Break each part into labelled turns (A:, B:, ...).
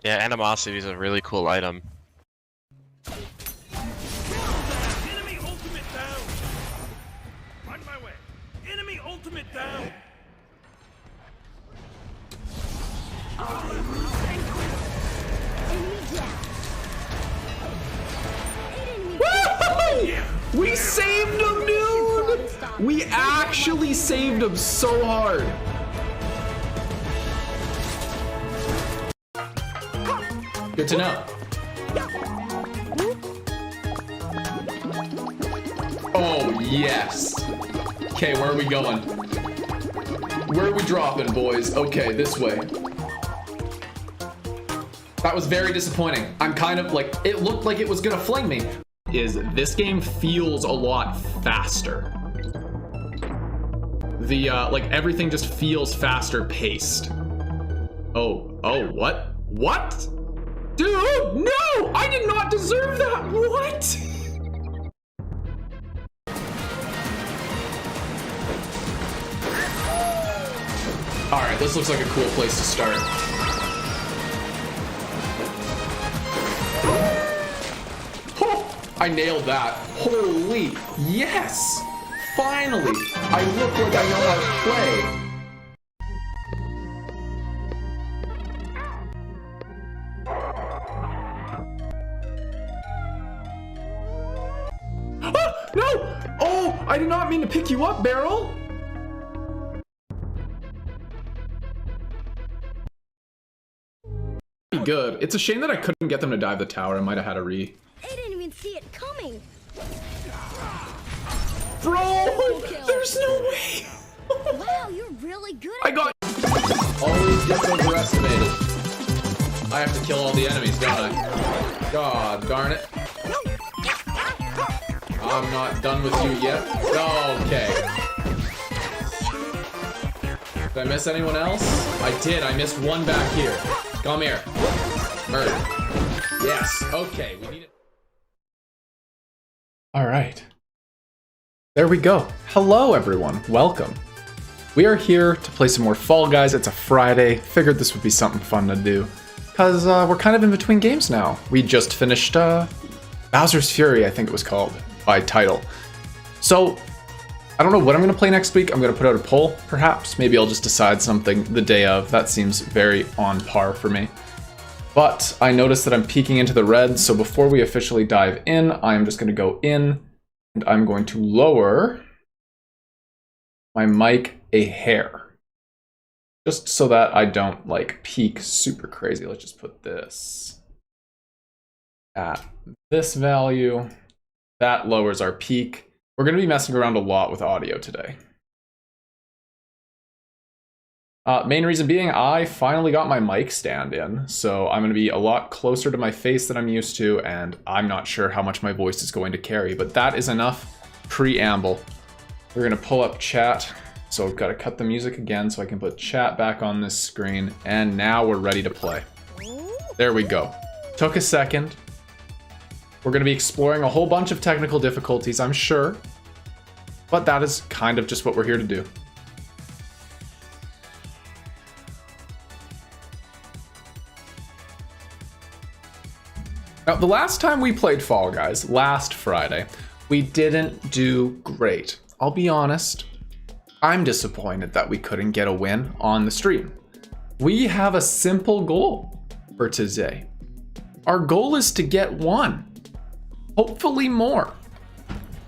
A: Yeah, animosity is a really cool item.
B: Enemy ultimate down! On my way! Enemy ultimate down!
C: Woo! We saved him, dude! We actually saved him so hard. Good to know. Oh, yes. Okay, where are we going? Where are we dropping, boys? Okay, this way. That was very disappointing. I'm kind of like, it looked like it was gonna fling me. This game feels a lot faster. Like everything just feels faster paced. Oh, what? What? Dude, no! I did not deserve that! What? Alright, this looks like a cool place to start. Oh, I nailed that. Holy, yes! Finally! I look like I know how to play. No! Oh, I did not mean to pick you up, Barrel. Good. It's a shame that I couldn't get them to dive the tower. I might have had a re.
D: They didn't even see it coming.
C: Bro, there's no way.
D: Wow, you're really good.
C: I got. Always gets overestimated. I have to kill all the enemies, don't I? God darn it. I'm not done with you yet. Okay. Did I miss anyone else? I did. I missed one back here. Come here. Murder. Yes. Okay. We need it. All right. There we go. Hello, everyone. Welcome. We are here to play some more Fall Guys. It's a Friday. Figured this would be something fun to do. Because we're kind of in between games now. We just finished Bowser's Fury, I think it was called, by title. So, I don't know what I'm going to play next week. I'm going to put out a poll, perhaps. Maybe I'll just decide something the day of. That seems very on par for me. But I noticed that I'm peeking into the red, so before we officially dive in, I'm just going to go in, and I'm going to lower my mic a hair. Just so that I don't, like, peak super crazy. Let's just put this at this value. That lowers our peak. We're going to be messing around a lot with audio today. Main reason being, I finally got my mic stand in, so I'm going to be a lot closer to my face than I'm used to, and I'm not sure how much my voice is going to carry, but that is enough preamble. We're going to pull up chat, so I've got to cut the music again so I can put chat back on this screen, and now we're ready to play. There we go. Took a second. We're going to be exploring a whole bunch of technical difficulties, I'm sure, but that is kind of just what we're here to do. Now, the last time we played Fall Guys, last Friday, we didn't do great. I'll be honest, I'm disappointed that we couldn't get a win on the stream. We have a simple goal for today. Our goal is to get one, hopefully more.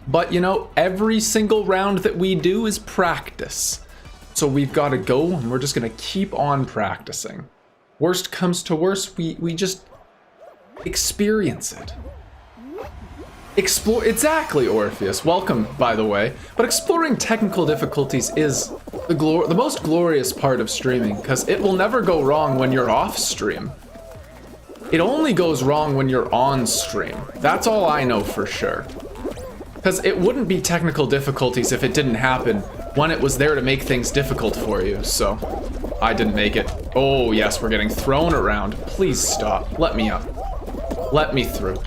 C: But you know, every single round that we do is practice. So we've got to go and we're just gonna keep on practicing. Worst comes to worst, we just experience it. Explore, exactly, Orpheus. Welcome, by the way. But exploring technical difficulties is the most glorious part of streaming, because it will never go wrong when you're off stream. It only goes wrong when you're on stream. That's all I know for sure. Because it wouldn't be technical difficulties if it didn't happen when it was there to make things difficult for you, so I didn't make it. Oh yes, we're getting thrown around. Please stop. Let me up. Let me through.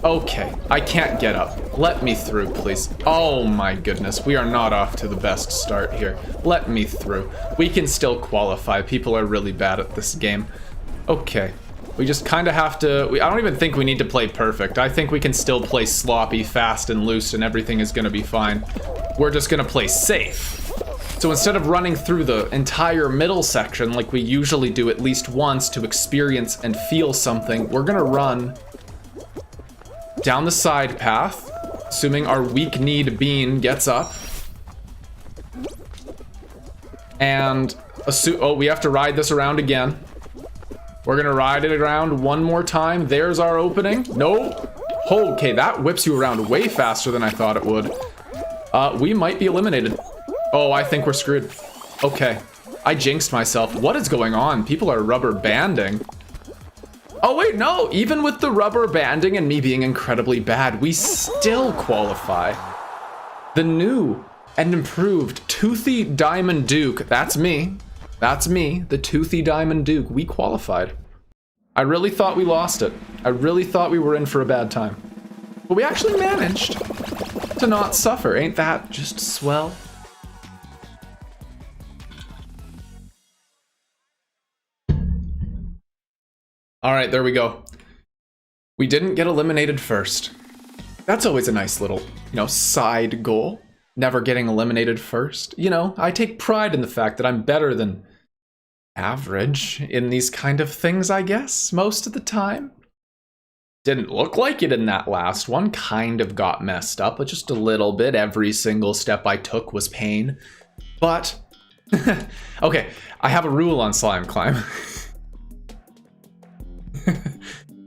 C: Okay, I can't get up. Let me through, please. Oh my goodness, we are not off to the best start here. Let me through. We can still qualify. People are really bad at this game. Okay. We just kind of have to... I don't even think we need to play perfect. I think we can still play sloppy, fast, and loose, and everything is going to be fine. We're just going to play safe. So instead of running through the entire middle section like we usually do at least once to experience and feel something, we're going to run down the side path, assuming our weak-kneed bean gets up. And... oh, we have to ride this around again. We're gonna ride it around one more time. There's our opening. No. Okay, that whips you around way faster than I thought it would. We might be eliminated. Oh, I think we're screwed. Okay. I jinxed myself. What is going on? People are rubber banding. Oh wait, no. Even with the rubber banding and me being incredibly bad, we still qualify. The new and improved Toothy Diamond Duke. That's me. That's me, the Toothy Diamond Duke. We qualified. I really thought we lost it. I really thought we were in for a bad time. But we actually managed to not suffer. Ain't that just swell? All right, there we go. We didn't get eliminated first. That's always a nice little, side goal. Never getting eliminated first. I take pride in the fact that I'm better than average in these kind of things, I guess, most of the time. Didn't look like it in that last one. Kind of got messed up, but just a little bit. Every single step I took was pain. But, okay, I have a rule on Slime Climb.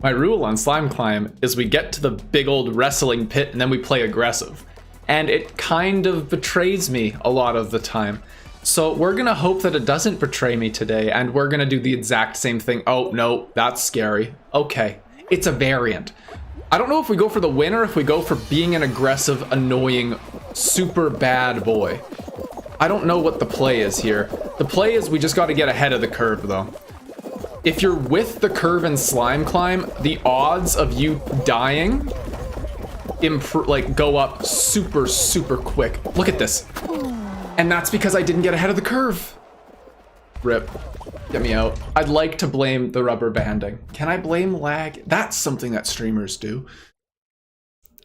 C: My rule on Slime Climb is we get to the big old wrestling pit and then we play aggressive. And it kind of betrays me a lot of the time. So we're gonna hope that it doesn't betray me today, and we're gonna do the exact same thing. Oh, no, that's scary. Okay, it's a variant. I don't know if we go for the win or if we go for being an aggressive, annoying, super bad boy. I don't know what the play is here. The play is we just gotta get ahead of the curve, though. If you're with the curve in Slime Climb, the odds of you dying go up super, super quick. Look at this. And that's because I didn't get ahead of the curve. Rip. Get me out. I'd like to blame the rubber banding. Can I blame lag? That's something that streamers do.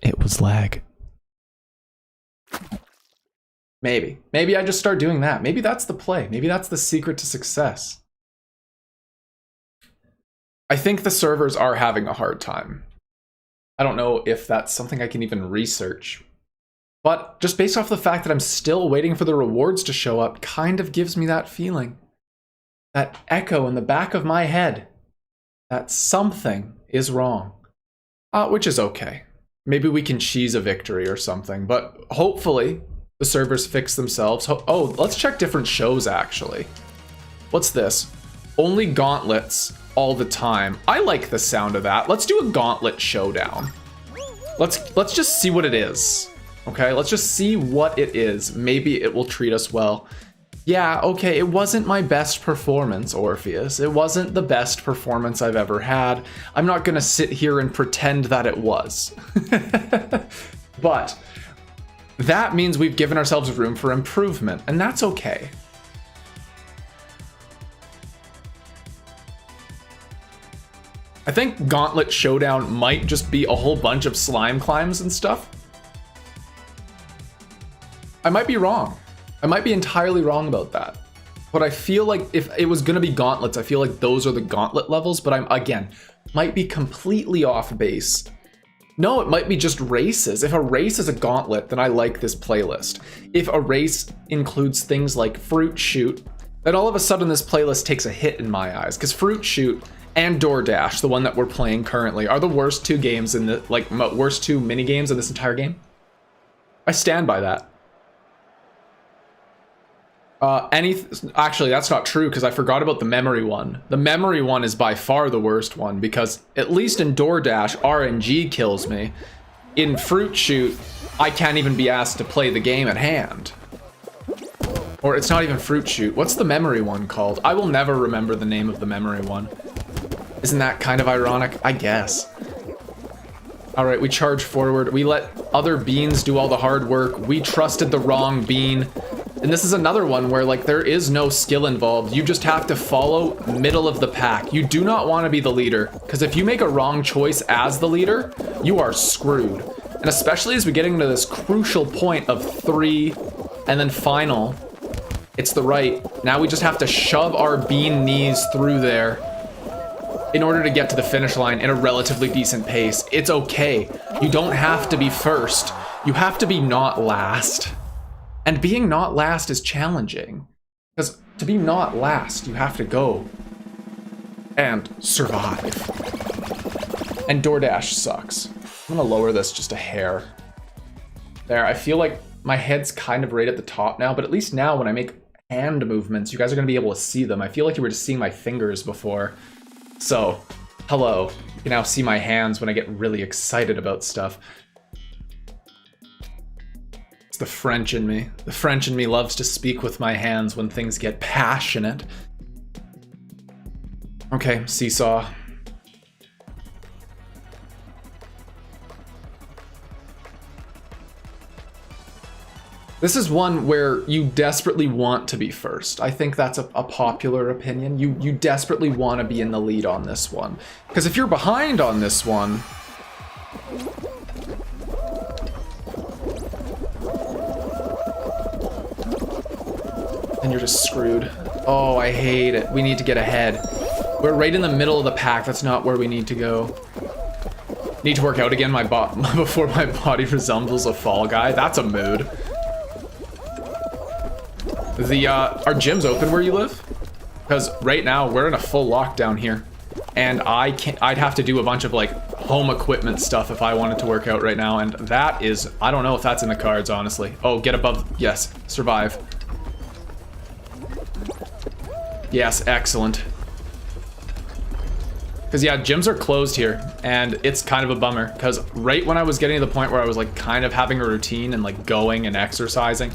C: It was lag. Maybe. Maybe I just start doing that. Maybe that's the play. Maybe that's the secret to success. I think the servers are having a hard time. I don't know if that's something I can even research. But just based off the fact that I'm still waiting for the rewards to show up kind of gives me that feeling. That echo in the back of my head. That something is wrong. Which is okay. Maybe we can cheese a victory or something. But hopefully the servers fix themselves. Oh, let's check different shows actually. What's this? Only gauntlets all the time. I like the sound of that. Let's do a gauntlet showdown. Let's just see what it is. Okay, let's just see what it is. Maybe it will treat us well. Yeah, okay, it wasn't my best performance, Orpheus. It wasn't the best performance I've ever had. I'm not gonna sit here and pretend that it was. But that means we've given ourselves room for improvement, and that's okay. I think Gauntlet Showdown might just be a whole bunch of slime climbs and stuff. I might be wrong. I might be entirely wrong about that. But I feel like if it was gonna be gauntlets, I feel like those are the gauntlet levels, but again, might be completely off base. No, it might be just races. If a race is a gauntlet, then I like this playlist. If a race includes things like Fruit Shoot, then all of a sudden this playlist takes a hit in my eyes, because Fruit Shoot and DoorDash, the one that we're playing currently, are the worst two games in the, worst two mini games in this entire game. I stand by that. Actually, that's not true because I forgot about the memory one. The memory one is by far the worst one because at least in DoorDash, RNG kills me. In Fruit Shoot, I can't even be asked to play the game at hand. Or it's not even Fruit Shoot. What's the memory one called? I will never remember the name of the memory one. Isn't that kind of ironic? I guess. All right, we charge forward. We let other beans do all the hard work. We trusted the wrong bean. And this is another one where like there is no skill involved. You just have to follow middle of the pack. You do not want to be the leader, because if you make a wrong choice as the leader, you are screwed. And especially as we get into this crucial point of 3 and then final, it's the right. Now we just have to shove our bean knees through there in order to get to the finish line in a relatively decent pace. It's okay. You don't have to be first. You have to be not last. And being not last is challenging. Because to be not last, you have to go and survive. And DoorDash sucks. I'm gonna lower this just a hair. There, I feel like my head's kind of right at the top now, but at least now when I make hand movements, you guys are gonna be able to see them. I feel like you were just seeing my fingers before. So, hello. You can now see my hands when I get really excited about stuff. It's the French in me. The French in me loves to speak with my hands when things get passionate. Okay, seesaw. This is one where you desperately want to be first. I think that's a popular opinion. You desperately want to be in the lead on this one. Because if you're behind on this one, then you're just screwed. Oh, I hate it. We need to get ahead. We're right in the middle of the pack. That's not where we need to go. Need to work out again before my body resembles a fall guy. That's a mood. Are gyms open where you live? Because right now we're in a full lockdown here, and I'd have to do a bunch of like home equipment stuff if I wanted to work out right now, and that is, I don't know if that's in the cards, honestly. Oh, get above, yes, survive. Yes, excellent. Because yeah, gyms are closed here, and it's kind of a bummer, because right when I was getting to the point where I was like kind of having a routine and like going and exercising,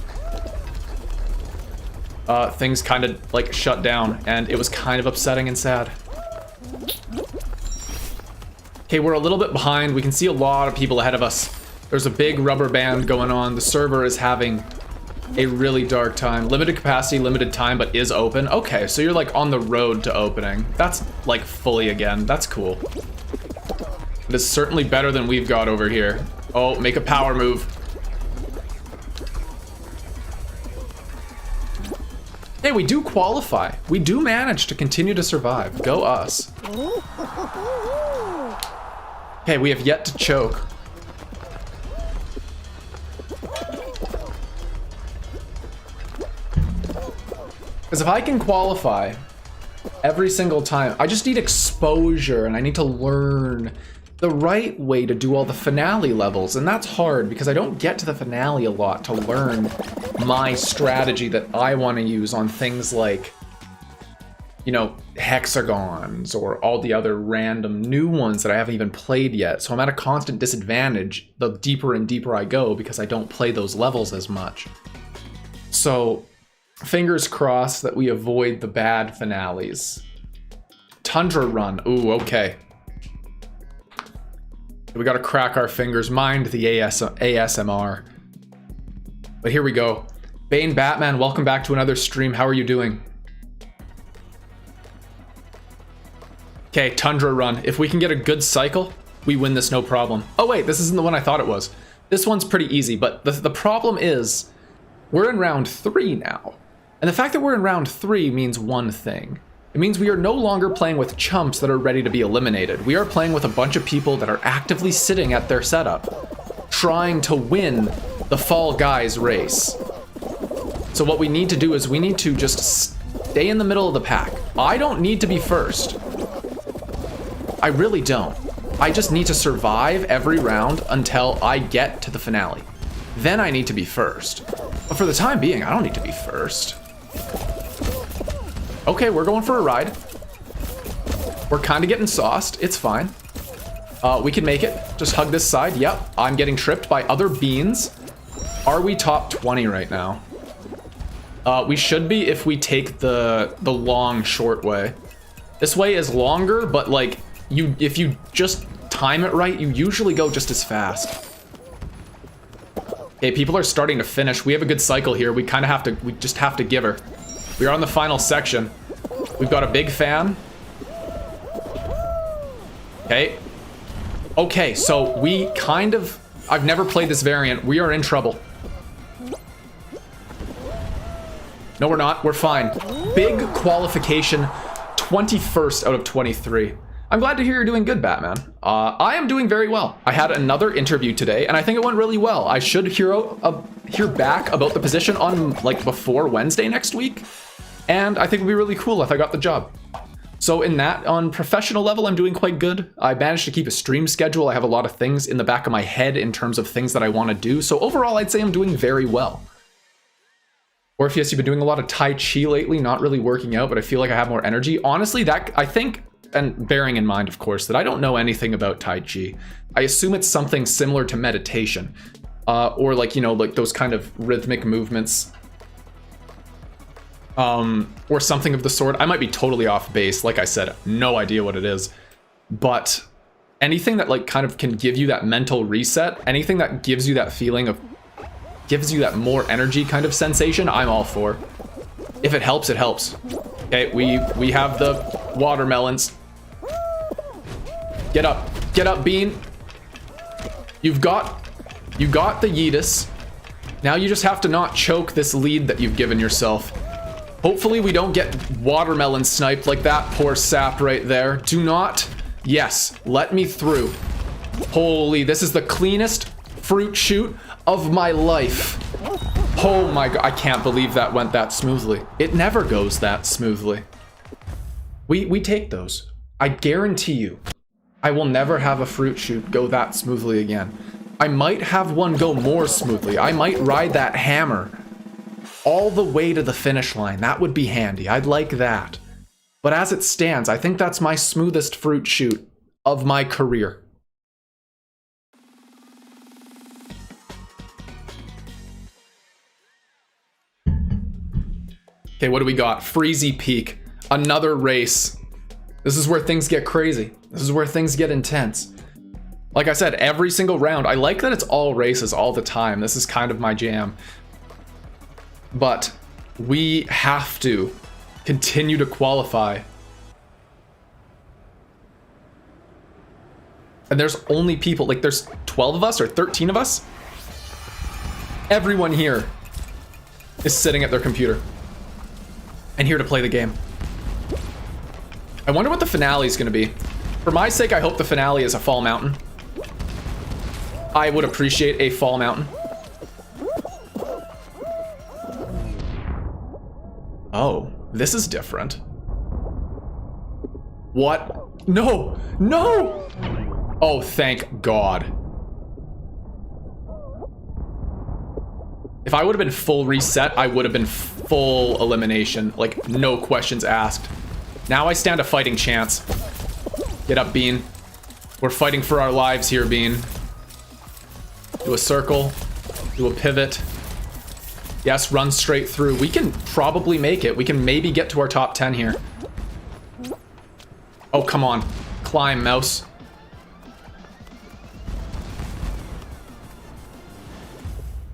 C: things kind of like shut down, and it was kind of upsetting and sad. Okay, we're a little bit behind. We can see a lot of people ahead of us. There's a big rubber band going on. The server is having a really dark time. Limited capacity, limited time, but is open. Okay, so you're like on the road to opening. That's like fully again. That's cool. It is certainly better than we've got over here. Oh, make a power move. Hey, we do qualify. We do manage to continue to survive. Go us. Okay, we have yet to choke. Because if I can qualify every single time, I just need exposure and I need to learn the right way to do all the finale levels. And that's hard because I don't get to the finale a lot to learn my strategy that I want to use on things like, you know, hexagons or all the other random new ones that I haven't even played yet. So I'm at a constant disadvantage the deeper and deeper I go because I don't play those levels as much. So fingers crossed that we avoid the bad finales. Tundra run. Ooh, okay. We gotta crack our fingers. Mind the ASMR. But here we go. Bane Batman, welcome back to another stream. How are you doing? Okay, Tundra run. If we can get a good cycle, we win this no problem. Oh wait, this isn't the one I thought it was. This one's pretty easy, but the problem is we're in round 3 now. And the fact that we're in round 3 means one thing. It means we are no longer playing with chumps that are ready to be eliminated. We are playing with a bunch of people that are actively sitting at their setup, trying to win the Fall Guys race. So what we need to do is we need to just stay in the middle of the pack. I don't need to be first. I really don't. I just need to survive every round until I get to the finale. Then I need to be first. But for the time being, I don't need to be first. Okay, we're going for a ride. We're kind of getting sauced. It's fine. We can make it. Just hug this side. Yep, I'm getting tripped by other beans. Are we top 20 right now? We should be if we take the long, short way. This way is longer, but like, if you just time it right, you usually go just as fast. Okay, people are starting to finish. We have a good cycle here. We kind of have to, we just have to give her. We are on the final section. We've got a big fan. Okay. Okay, so we kind of, I've never played this variant. We are in trouble. No, we're not. We're fine. Big qualification, 21st out of 23. I'm glad to hear you're doing good, Batman. I am doing very well. I had another interview today, and I think it went really well. I should hear back about the position on, like, before Wednesday next week, and I think it'd be really cool if I got the job. So in that, on professional level, I'm doing quite good. I managed to keep a stream schedule. I have a lot of things in the back of my head in terms of things that I want to do. So overall, I'd say I'm doing very well. Orpheus, you've been doing a lot of Tai Chi lately, not really working out, but I feel like I have more energy. Honestly, that, I think, and bearing in mind, of course, that I don't know anything about Tai Chi. I assume it's something similar to meditation. Or like, you know, like those kind of rhythmic movements. Or something of the sort. I might be totally off base. Like I said, no idea what it is. But anything that like kind of can give you that mental reset, anything that gives you that feeling of, gives you that more energy kind of sensation, I'm all for. If it helps, it helps. Okay, we have the watermelons. Get up, Bean. You got the Yeetus. Now you just have to not choke this lead that you've given yourself. Hopefully we don't get watermelon sniped like that poor sap right there. Do not. Yes, let me through. Holy, this is the cleanest fruit shoot of my life. Oh my god, I can't believe that went that smoothly. It never goes that smoothly. We take those. I guarantee you, I will never have a fruit shoot go that smoothly again. I might have one go more smoothly. I might ride that hammer all the way to the finish line. That would be handy. I'd like that. But as it stands, I think that's my smoothest fruit shoot of my career. Okay, what do we got? Freezy Peak. Another race. This is where things get crazy. This is where things get intense. Like I said, every single round, I like that it's all races all the time. This is kind of my jam. But we have to continue to qualify. And there's only people, like there's 12 of us or 13 of us. Everyone here is sitting at their computer and here to play the game. I wonder what the finale is going to be. For my sake, I hope the finale is a fall mountain. I would appreciate a fall mountain. Oh, this is different. What? No! No! Oh, thank God. If I would have been full reset, I would have been full elimination. Like, no questions asked. Now I stand a fighting chance. Get up, Bean. We're fighting for our lives here, Bean. Do a circle. Do a pivot. Yes, run straight through. We can probably make it. We can maybe get to our top 10 here. Oh, come on. Climb, mouse.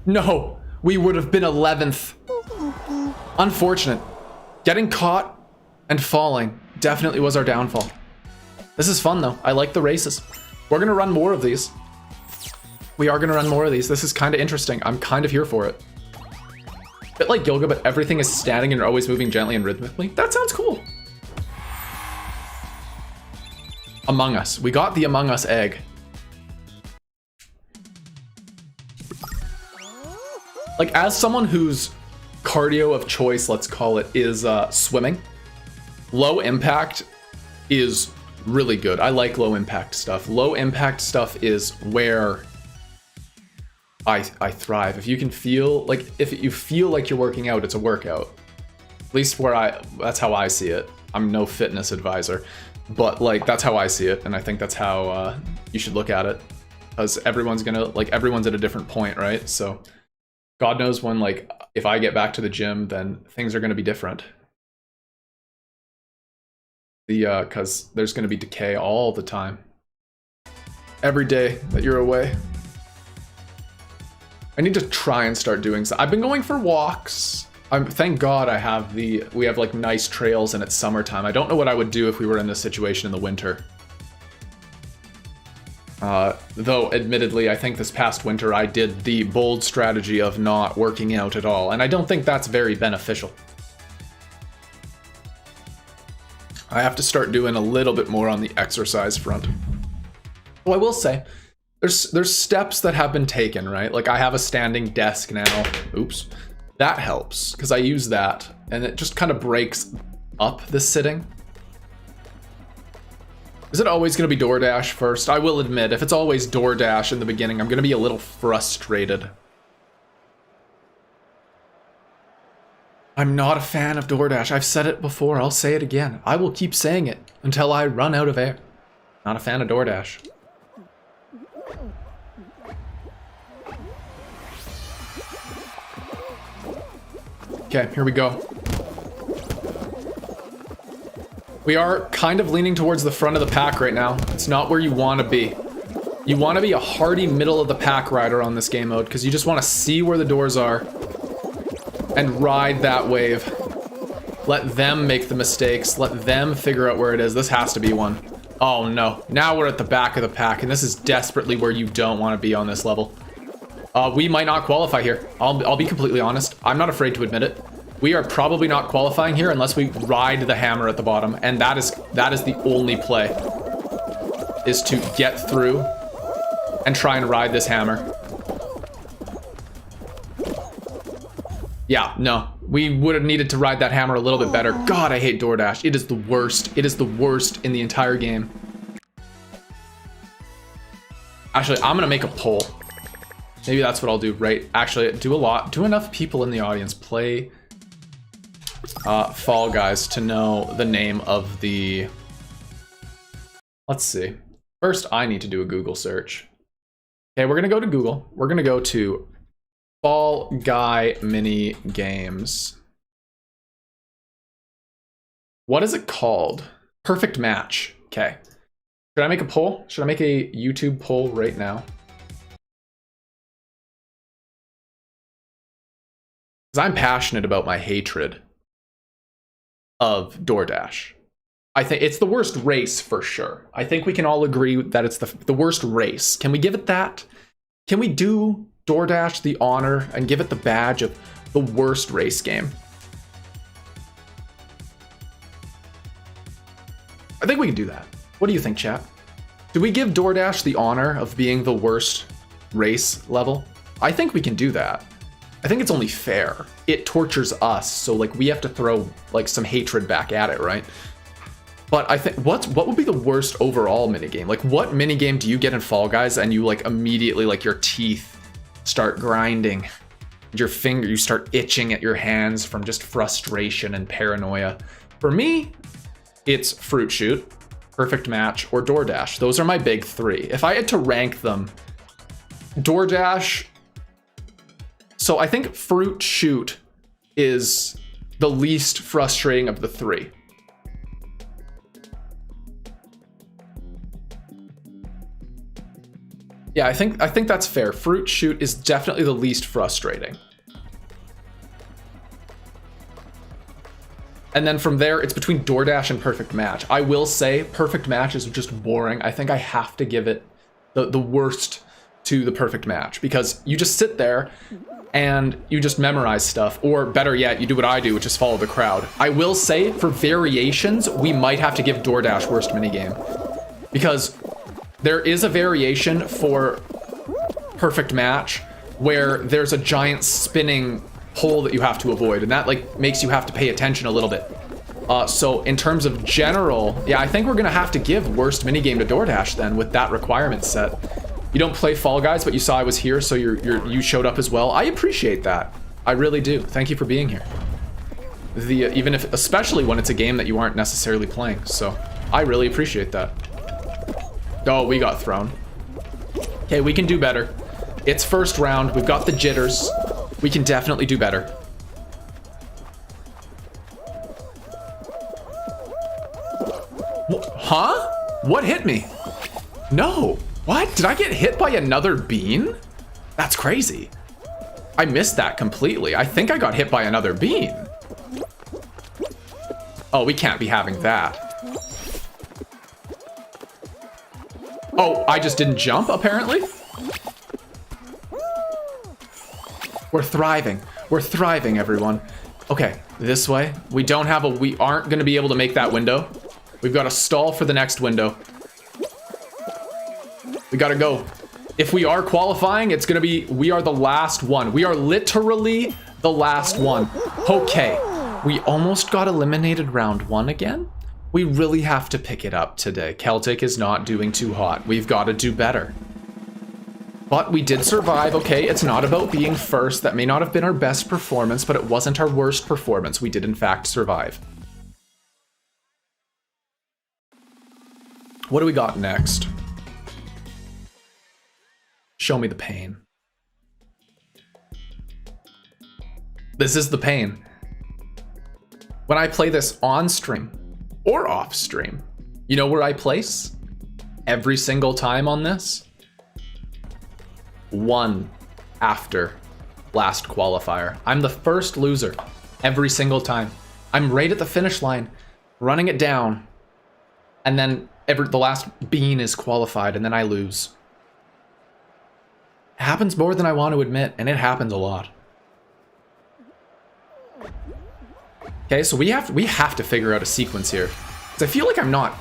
C: No, we would have been 11th. Unfortunate. Getting caught and falling definitely was our downfall. This is fun, though. I like the races. We're going to run more of these. We are going to run more of these. This is kind of interesting. I'm kind of here for it. Bit like yoga, but everything is standing and you're always moving gently and rhythmically. That sounds cool. Among Us. We got the Among Us egg. Like, as someone whose cardio of choice, let's call it, is swimming, low impact is really good. I like low impact stuff. Low impact stuff is where I thrive. If you can feel like, if you feel like you're working out, it's a workout. At least that's how I see it. I'm no fitness advisor, but like that's how I see it, and I think that's how you should look at it, because everyone's at a different point, right? So God knows when, like, if I get back to the gym, then things are going to be different. Because there's going to be decay all the time. Every day that you're away. I need to try and start doing so. I've been going for walks. Thank God we have like nice trails and it's summertime. I don't know what I would do if we were in this situation in the winter. Though admittedly, I think this past winter I did the bold strategy of not working out at all, and I don't think that's very beneficial. I have to start doing a little bit more on the exercise front. Well, I will say, there's steps that have been taken, right? Like I have a standing desk now. Oops. That helps, because I use that, and it just kind of breaks up the sitting. Is it always going to be DoorDash first? I will admit, if it's always DoorDash in the beginning, I'm going to be a little frustrated. I'm not a fan of DoorDash. I've said it before. I'll say it again. I will keep saying it until I run out of air. Not a fan of DoorDash. Okay, here we go. We are kind of leaning towards the front of the pack right now. It's not where you want to be. You want to be a hardy middle of the pack rider on this game mode because you just want to see where the doors are and ride that wave. Let them make the mistakes. Let them figure out where it is. This has to be one. Oh no. Now we're at the back of the pack, and this is desperately where you don't want to be on this level. We might not qualify here. I'll be completely honest. I'm not afraid to admit it. We are probably not qualifying here unless we ride the hammer at the bottom, and that is the only play, is to get through and try and ride this hammer. Yeah, no. We would have needed to ride that hammer a little bit better. God, I hate DoorDash. It is the worst. It is the worst in the entire game. Actually, I'm gonna make a poll. Maybe that's what I'll do, right? Actually, do enough people in the audience play Fall Guys to know the name of the... Let's see. First, I need to do a Google search. Okay, we're gonna go to Google. We're gonna go to Fall Guy mini games. What is it called? Perfect Match. Okay. Should I make a poll? Should I make a YouTube poll right now? Because I'm passionate about my hatred of DoorDash. I think it's the worst race for sure. I think we can all agree that it's the worst race. Can we give it that? Can we do DoorDash the honor and give it the badge of the worst race game? I think we can do that. What do you think, chat? Do we give DoorDash the honor of being the worst race level? I think we can do that. I think it's only fair. It tortures us, so like we have to throw like some hatred back at it, right? But I think what would be the worst overall minigame? Like what minigame do you get in Fall Guys and you like immediately like your teeth start grinding, you start itching at your hands from just frustration and paranoia? For me, it's Fruit Shoot, Perfect Match, or DoorDash. Those are my big three. If I had to rank them, DoorDash. So I think Fruit Shoot is the least frustrating of the three. Yeah, I think that's fair. Fruit Shoot is definitely the least frustrating. And then from there, it's between DoorDash and Perfect Match. I will say Perfect Match is just boring. I think I have to give it the worst to the Perfect Match because you just sit there and you just memorize stuff, or better yet, you do what I do, which is follow the crowd. I will say, for variations, we might have to give DoorDash worst minigame, because there is a variation for Perfect Match where there's a giant spinning pole that you have to avoid, and that like makes you have to pay attention a little bit. So in terms of general, yeah, I think we're gonna have to give worst minigame to DoorDash then with that requirement set. You don't play Fall Guys, but you saw I was here, so you showed up as well. I appreciate that. I really do. Thank you for being here. Especially when it's a game that you aren't necessarily playing. So I really appreciate that. Oh, we got thrown. Okay, we can do better. It's first round. We've got the jitters. We can definitely do better. Huh? What hit me? No. What? Did I get hit by another bean? That's crazy. I missed that completely. I think I got hit by another bean. Oh, we can't be having that. Oh, I just didn't jump, apparently? We're thriving. We're thriving, everyone. Okay, this way. We aren't gonna be able to make that window. We've got to stall for the next window. We gotta go. If we are qualifying, it's gonna be, we are the last one. We are literally the last one. Okay, we almost got eliminated round 1 again. We really have to pick it up today. Keltick is not doing too hot. We've got to do better. But we did survive, okay? It's not about being first. That may not have been our best performance, but it wasn't our worst performance. We did, in fact, survive. What do we got next? Show me the pain. This is the pain. When I play this on stream or off stream, you know where I place? Every single time on this? 1 after last qualifier. I'm the first loser every single time. I'm right at the finish line, running it down, and then the last bean is qualified, and then I lose. It happens more than I want to admit, and it happens a lot. Okay, so we have to figure out a sequence here. Because I feel like I'm not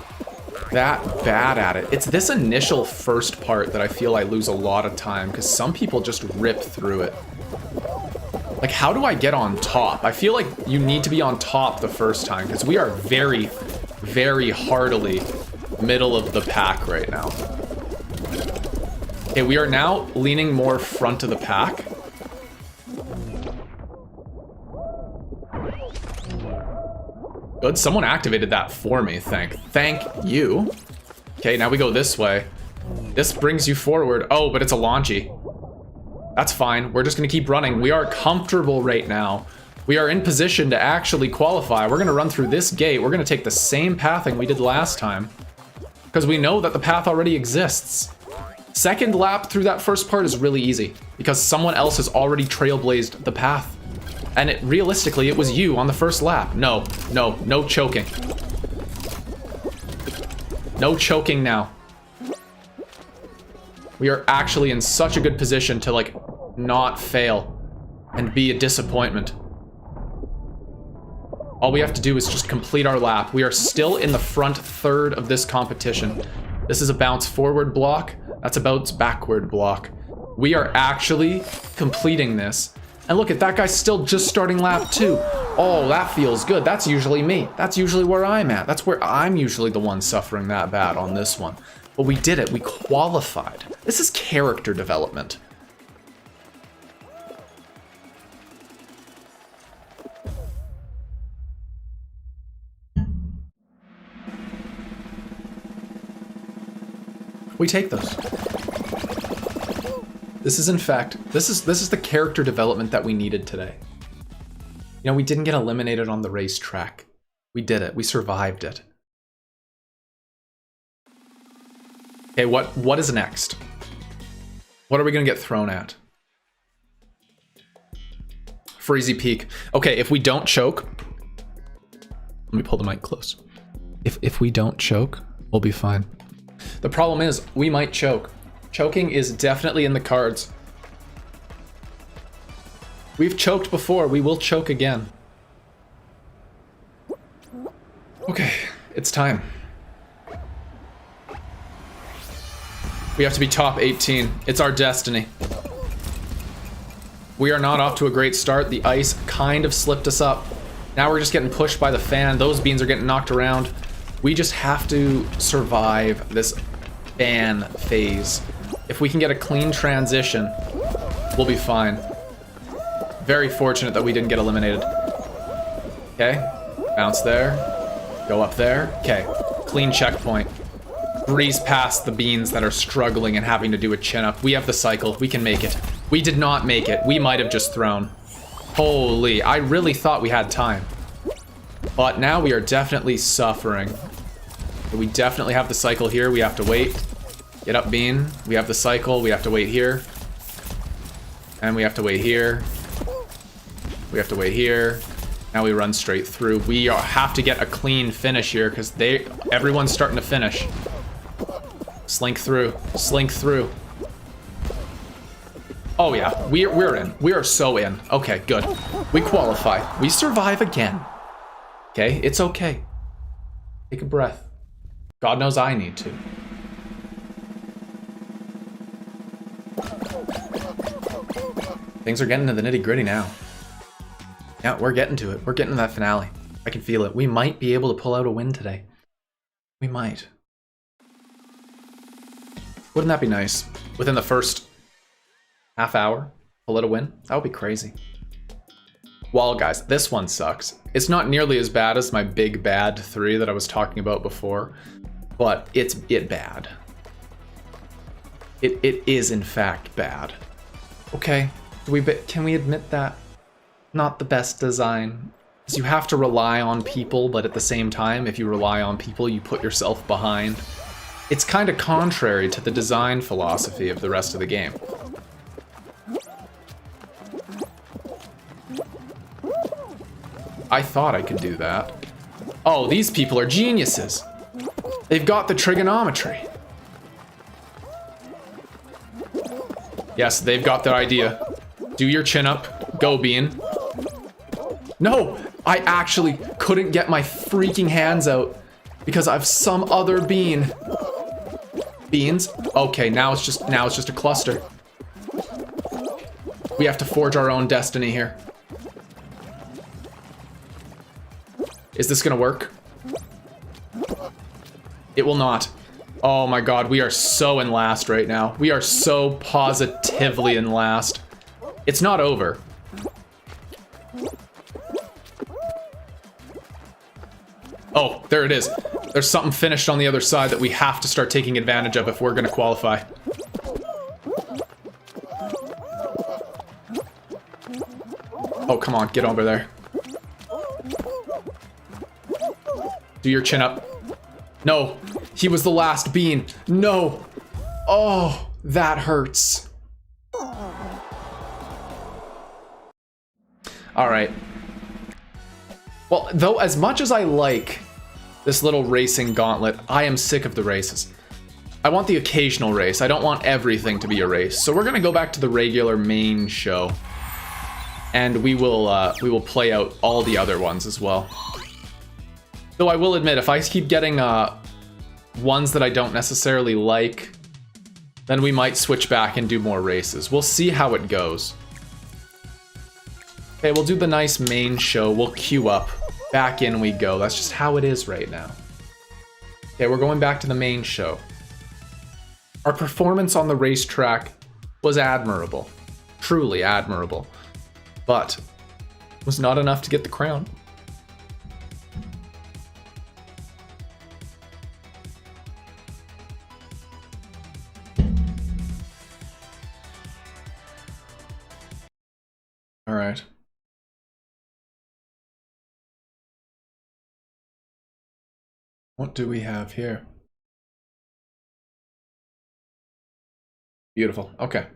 C: that bad at it. It's this initial first part that I feel I lose a lot of time, because some people just rip through it. Like, how do I get on top? I feel like you need to be on top the first time, because we are very, very heartily middle of the pack right now. Okay, we are now leaning more front of the pack. Good, someone activated that for me, thank you. Okay, now we go this way. This brings you forward. Oh, but it's a launchy. That's fine, we're just gonna keep running. We are comfortable right now. We are in position to actually qualify. We're gonna run through this gate. We're gonna take the same pathing we did last time, because we know that the path already exists. Second lap through that first part is really easy, because someone else has already trailblazed the path. And realistically, it was you on the first lap. No choking. No choking now. We are actually in such a good position to, like, not fail and be a disappointment. All we have to do is just complete our lap. We are still in the front third of this competition. This is a bounce forward block. That's a bounce backward block. We are actually completing this. And look at that guy's still just starting lap 2. Oh, that feels good. That's usually me. That's usually where I'm at. That's where I'm usually the one suffering that bad on this one. But we did it. We qualified. This is character development. We take those. This is, in fact, this is the character development that we needed today. You know, we didn't get eliminated on the racetrack. We did it. We survived it. Okay, what is next? What are we gonna get thrown at? Freezy Peak. Okay, if we don't choke, let me pull the mic close. If we don't choke, we'll be fine. The problem is, we might choke. Choking is definitely in the cards. We've choked before, we will choke again. Okay, it's time. We have to be top 18. It's our destiny. We are not off to a great start. The ice kind of slipped us up. Now we're just getting pushed by the fan. Those beans are getting knocked around. We just have to survive this ban phase. If we can get a clean transition, we'll be fine. Very fortunate that we didn't get eliminated. Okay, bounce there, go up there. Okay, clean checkpoint. Breeze past the beans that are struggling and having to do a chin-up. We have the cycle, we can make it. We did not make it, we might have just thrown. Holy, I really thought we had time. But now we are definitely suffering. We definitely have the cycle here, we have to wait. Get up, bean. We have the cycle. We have to wait here. And we have to wait here. We have to wait here. Now we run straight through. We have to get a clean finish here because everyone's starting to finish. Slink through. Slink through. Oh yeah, we're in. We are so in. Okay, good. We qualify. We survive again. Okay, it's okay. Take a breath. God knows I need to. Things are getting to the nitty-gritty now. Yeah, we're getting to it. We're getting to that finale. I can feel it. We might be able to pull out a win today. We might. Wouldn't that be nice? Within the first half hour, pull out a win? That would be crazy. Well, guys, this one sucks. It's not nearly as bad as my big bad 3 that I was talking about before, but it's bad. It is in fact bad. Okay, can we admit that? Not the best design. Because you have to rely on people, but at the same time, if you rely on people, you put yourself behind. It's kind of contrary to the design philosophy of the rest of the game. I thought I could do that. Oh, these people are geniuses. They've got the trigonometry. Yes, they've got their idea. Do your chin up. Go, Bean. No, I actually couldn't get my freaking hands out because I've some other bean. Beans? Okay, now it's just a cluster. We have to forge our own destiny here. Is this gonna work? It will not. Oh my god, we are so in last right now. We are so positively in last. It's not over. Oh, there it is. There's something finished on the other side that we have to start taking advantage of if we're gonna qualify. Oh, come on, get over there. Do your chin up. No, he was the last bean. No. Oh, that hurts. All right. Well, though, as much as I like this little racing gauntlet, I am sick of the races. I want the occasional race. I don't want everything to be a race. So we're gonna go back to the regular main show, and we will play out all the other ones as well. Though I will admit, if I keep getting ones that I don't necessarily like, then we might switch back and do more races. We'll see how it goes. Okay, we'll do the nice main show. We'll queue up. Back in we go. That's just how it is right now. Okay, we're going back to the main show. Our performance on the racetrack was admirable. Truly admirable. But was not enough to get the crown. All right. What do we have here? Beautiful. Okay.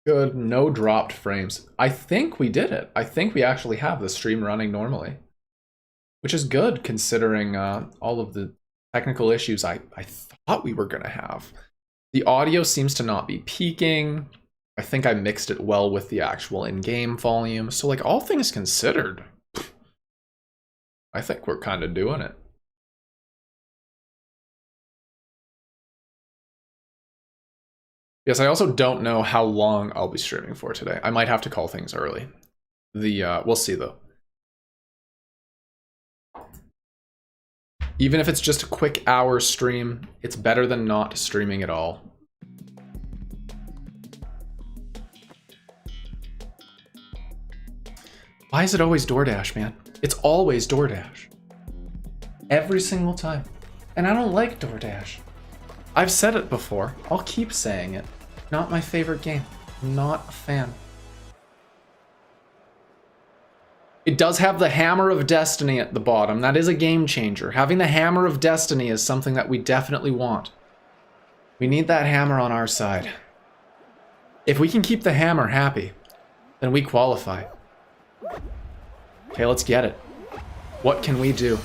C: Good. No dropped frames. I think we did it. I think we actually have the stream running normally, which is good considering all of the technical issues I thought we were going to have. The audio seems to not be peaking. I think I mixed it well with the actual in-game volume. So like all things considered, I think we're kind of doing it. Yes, I also don't know how long I'll be streaming for today. I might have to call things early. We'll see though. Even if it's just a quick hour stream, it's better than not streaming at all. Why is it always DoorDash, man? It's always DoorDash. Every single time. And I don't like DoorDash. I've said it before. I'll keep saying it. Not my favorite game. Not a fan. It does have the Hammer of Destiny at the bottom. That is a game changer. Having the Hammer of Destiny is something that we definitely want. We need that hammer on our side. If we can keep the hammer happy, then we qualify. Okay, let's get it. What can we do?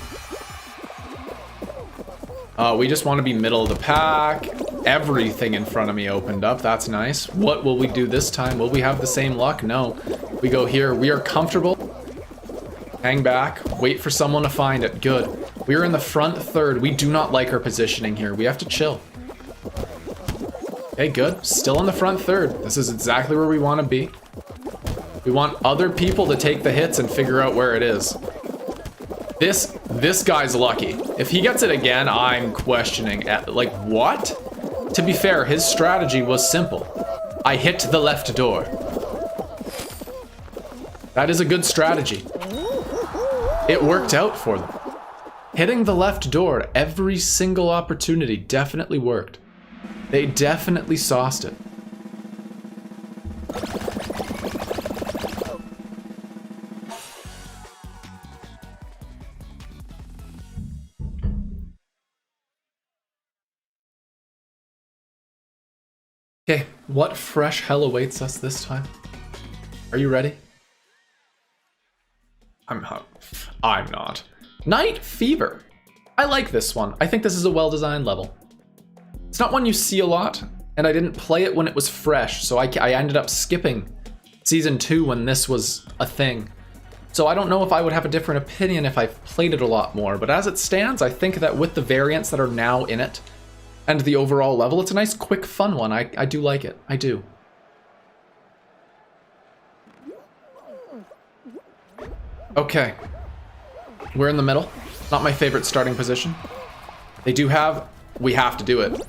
C: We just want to be middle of the pack. Everything in front of me opened up. That's nice. What will we do this time? Will we have the same luck? No. We go here. We are comfortable. Hang back. Wait for someone to find it. Good. We are in the front third. We do not like our positioning here. We have to chill. Okay, good. Still in the front third. This is exactly where we want to be. We want other people to take the hits and figure out where it is. This guy's lucky. If he gets it again, I'm questioning. Like, what? To be fair, his strategy was simple. I hit the left door. That is a good strategy. It worked out for them. Hitting the left door at every single opportunity definitely worked. They definitely sauced it. Okay, what fresh hell awaits us this time? Are you ready? I'm not. Night Fever. I like this one. I think this is a well-designed level. It's not one you see a lot, and I didn't play it when it was fresh, so I ended up skipping Season 2 when this was a thing. So I don't know if I would have a different opinion if I played it a lot more, but as it stands, I think that with the variants that are now in it, and the overall level, it's a nice, quick, fun one. I do like it. I do. Okay. We're in the middle. Not my favorite starting position. They do have... We have to do it.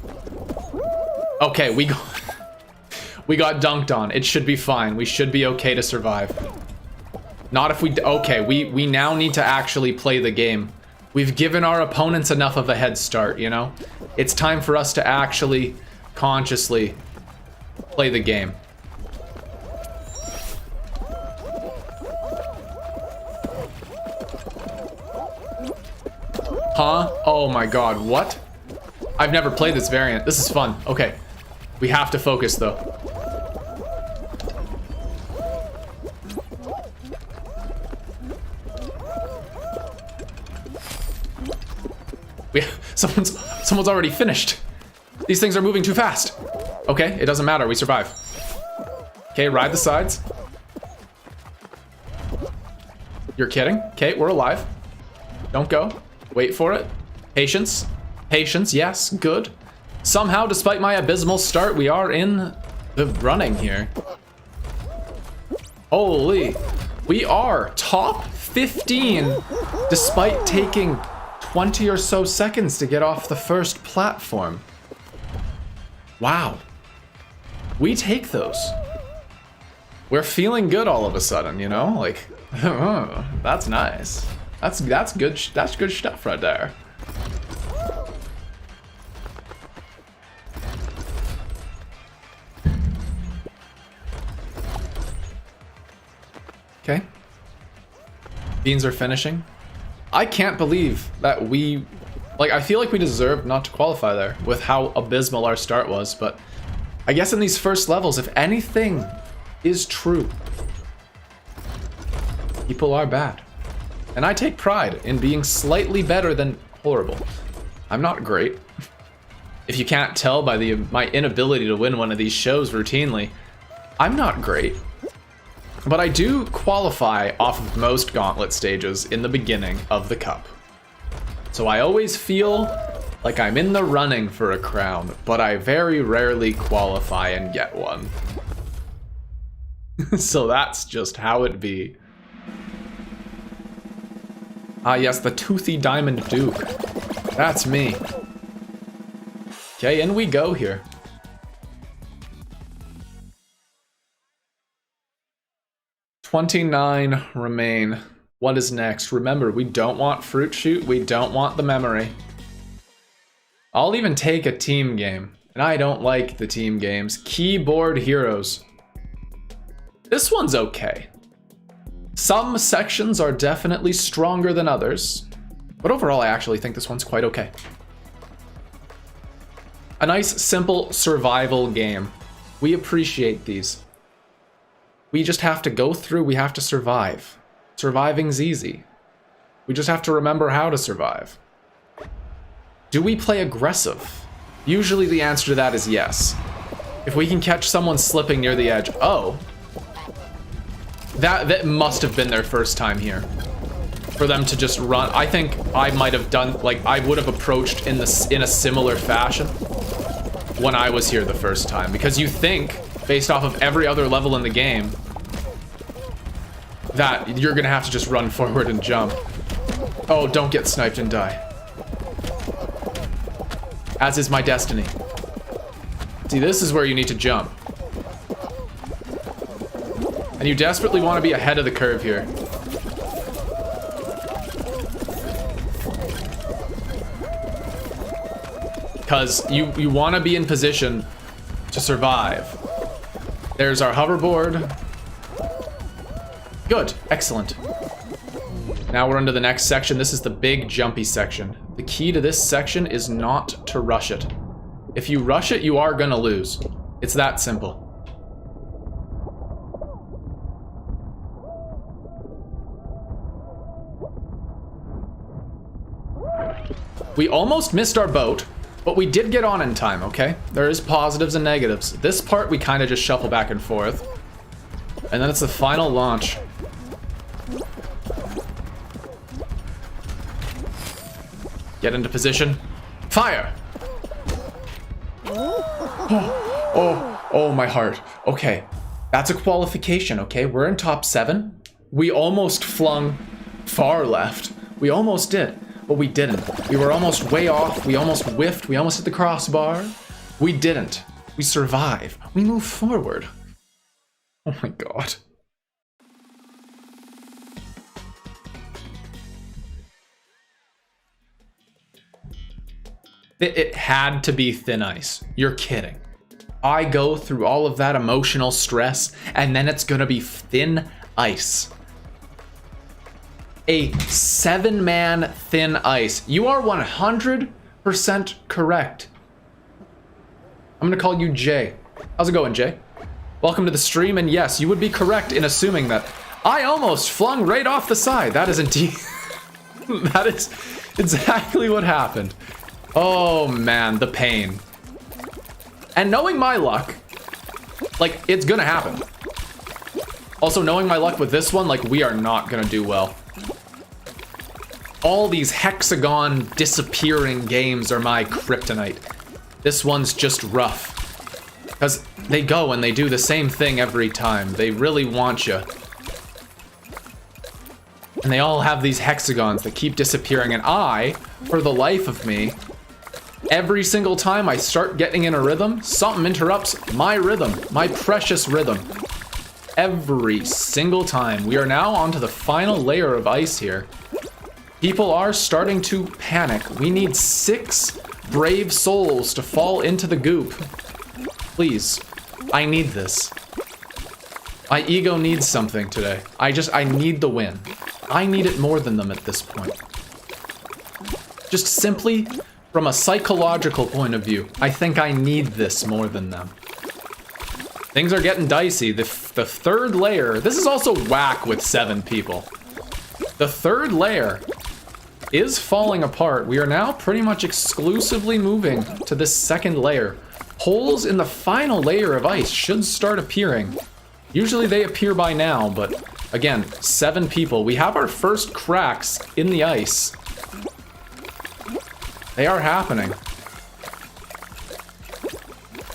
C: Okay, we got dunked on. It should be fine. We should be okay to survive. Not if we... Okay, we now need to actually play the game. We've given our opponents enough of a head start, you know? It's time for us to actually consciously play the game. Huh? Oh my god, what? I've never played this variant. This is fun. Okay. We have to focus, though. Someone's already finished. These things are moving too fast. Okay, it doesn't matter. We survive. Okay, ride the sides. You're kidding? Okay, we're alive. Don't go. Wait for it. Patience. Patience, yes, good. Somehow, despite my abysmal start, we are in the running here. Holy. We are top 15 despite taking 20 or so seconds to get off the first platform. Wow. We take those. We're feeling good all of a sudden, you know? Like, that's nice. That's good. That's good stuff right there. Okay. Beans are finishing. I can't believe that we... Like, I feel like we deserved not to qualify there with how abysmal our start was, but I guess in these first levels, if anything is true, people are bad. And I take pride in being slightly better than horrible. I'm not great. If you can't tell by my inability to win one of these shows routinely, I'm not great. But I do qualify off of most gauntlet stages in the beginning of the cup. So I always feel like I'm in the running for a crown, but I very rarely qualify and get one. So that's just how it be. Ah yes, the toothy diamond duke. That's me. Okay, in we go here. $29 remain. What is next? Remember, we don't want fruit shoot. We don't want the memory. I'll even take a team game. And I don't like the team games. Keyboard heroes. This one's okay. Some sections are definitely stronger than others. But overall, I actually think this one's quite okay. A nice, simple survival game. We appreciate these. We just have to go through, we have to survive. Surviving's easy. We just have to remember how to survive. Do we play aggressive? Usually the answer to that is yes. If we can catch someone slipping near the edge, oh. That must have been their first time here. For them to just run, I think I might have done, like, I would have approached in a similar fashion when I was here the first time. Because you think, based off of every other level in the game, that you're gonna have to just run forward and jump. Oh, don't get sniped and die. As is my destiny. See, this is where you need to jump. And you desperately want to be ahead of the curve here. Because you want to be in position to survive. There's our hoverboard. Good, excellent. Now we're into the next section. This is the big jumpy section. The key to this section is not to rush it. If you rush it, you are gonna lose. It's that simple. We almost missed our boat, but we did get on in time, okay? There is positives and negatives. This part we kind of just shuffle back and forth. And then it's the final launch. Get into position. Fire! Oh, my heart. Okay, that's a qualification, okay? We're in top 7. We almost flung far left. We almost did, but we didn't. We were almost way off. We almost whiffed. We almost hit the crossbar. We didn't. We survive. We move forward. Oh my god. It had to be thin ice. You're kidding. I go through all of that emotional stress, and then it's gonna be thin ice. A 7-man thin ice. You are 100% correct. I'm gonna call you Jay. How's it going, Jay? Welcome to the stream, and yes, you would be correct in assuming that I almost flung right off the side. That is indeed... that is exactly what happened. Oh man, the pain. And knowing my luck, like, it's gonna happen. Also, knowing my luck with this one, like, we are not gonna do well. All these hexagon disappearing games are my kryptonite. This one's just rough. Because they go and they do the same thing every time. They really want you. And they all have these hexagons that keep disappearing, and I, for the life of me, every single time I start getting in a rhythm, something interrupts my rhythm, my precious rhythm. Every single time. We are now onto the final layer of ice here. People are starting to panic. We need 6 brave souls to fall into the goop. Please, I need this. My ego needs something today. I need the win. I need it more than them at this point. Just simply from a psychological point of view, I think I need this more than them. Things are getting dicey. The third layer, this is also whack with 7 people. The third layer is falling apart. We are now pretty much exclusively moving to this second layer. Holes in the final layer of ice should start appearing. Usually they appear by now, but again, 7 people. We have our first cracks in the ice. They are happening.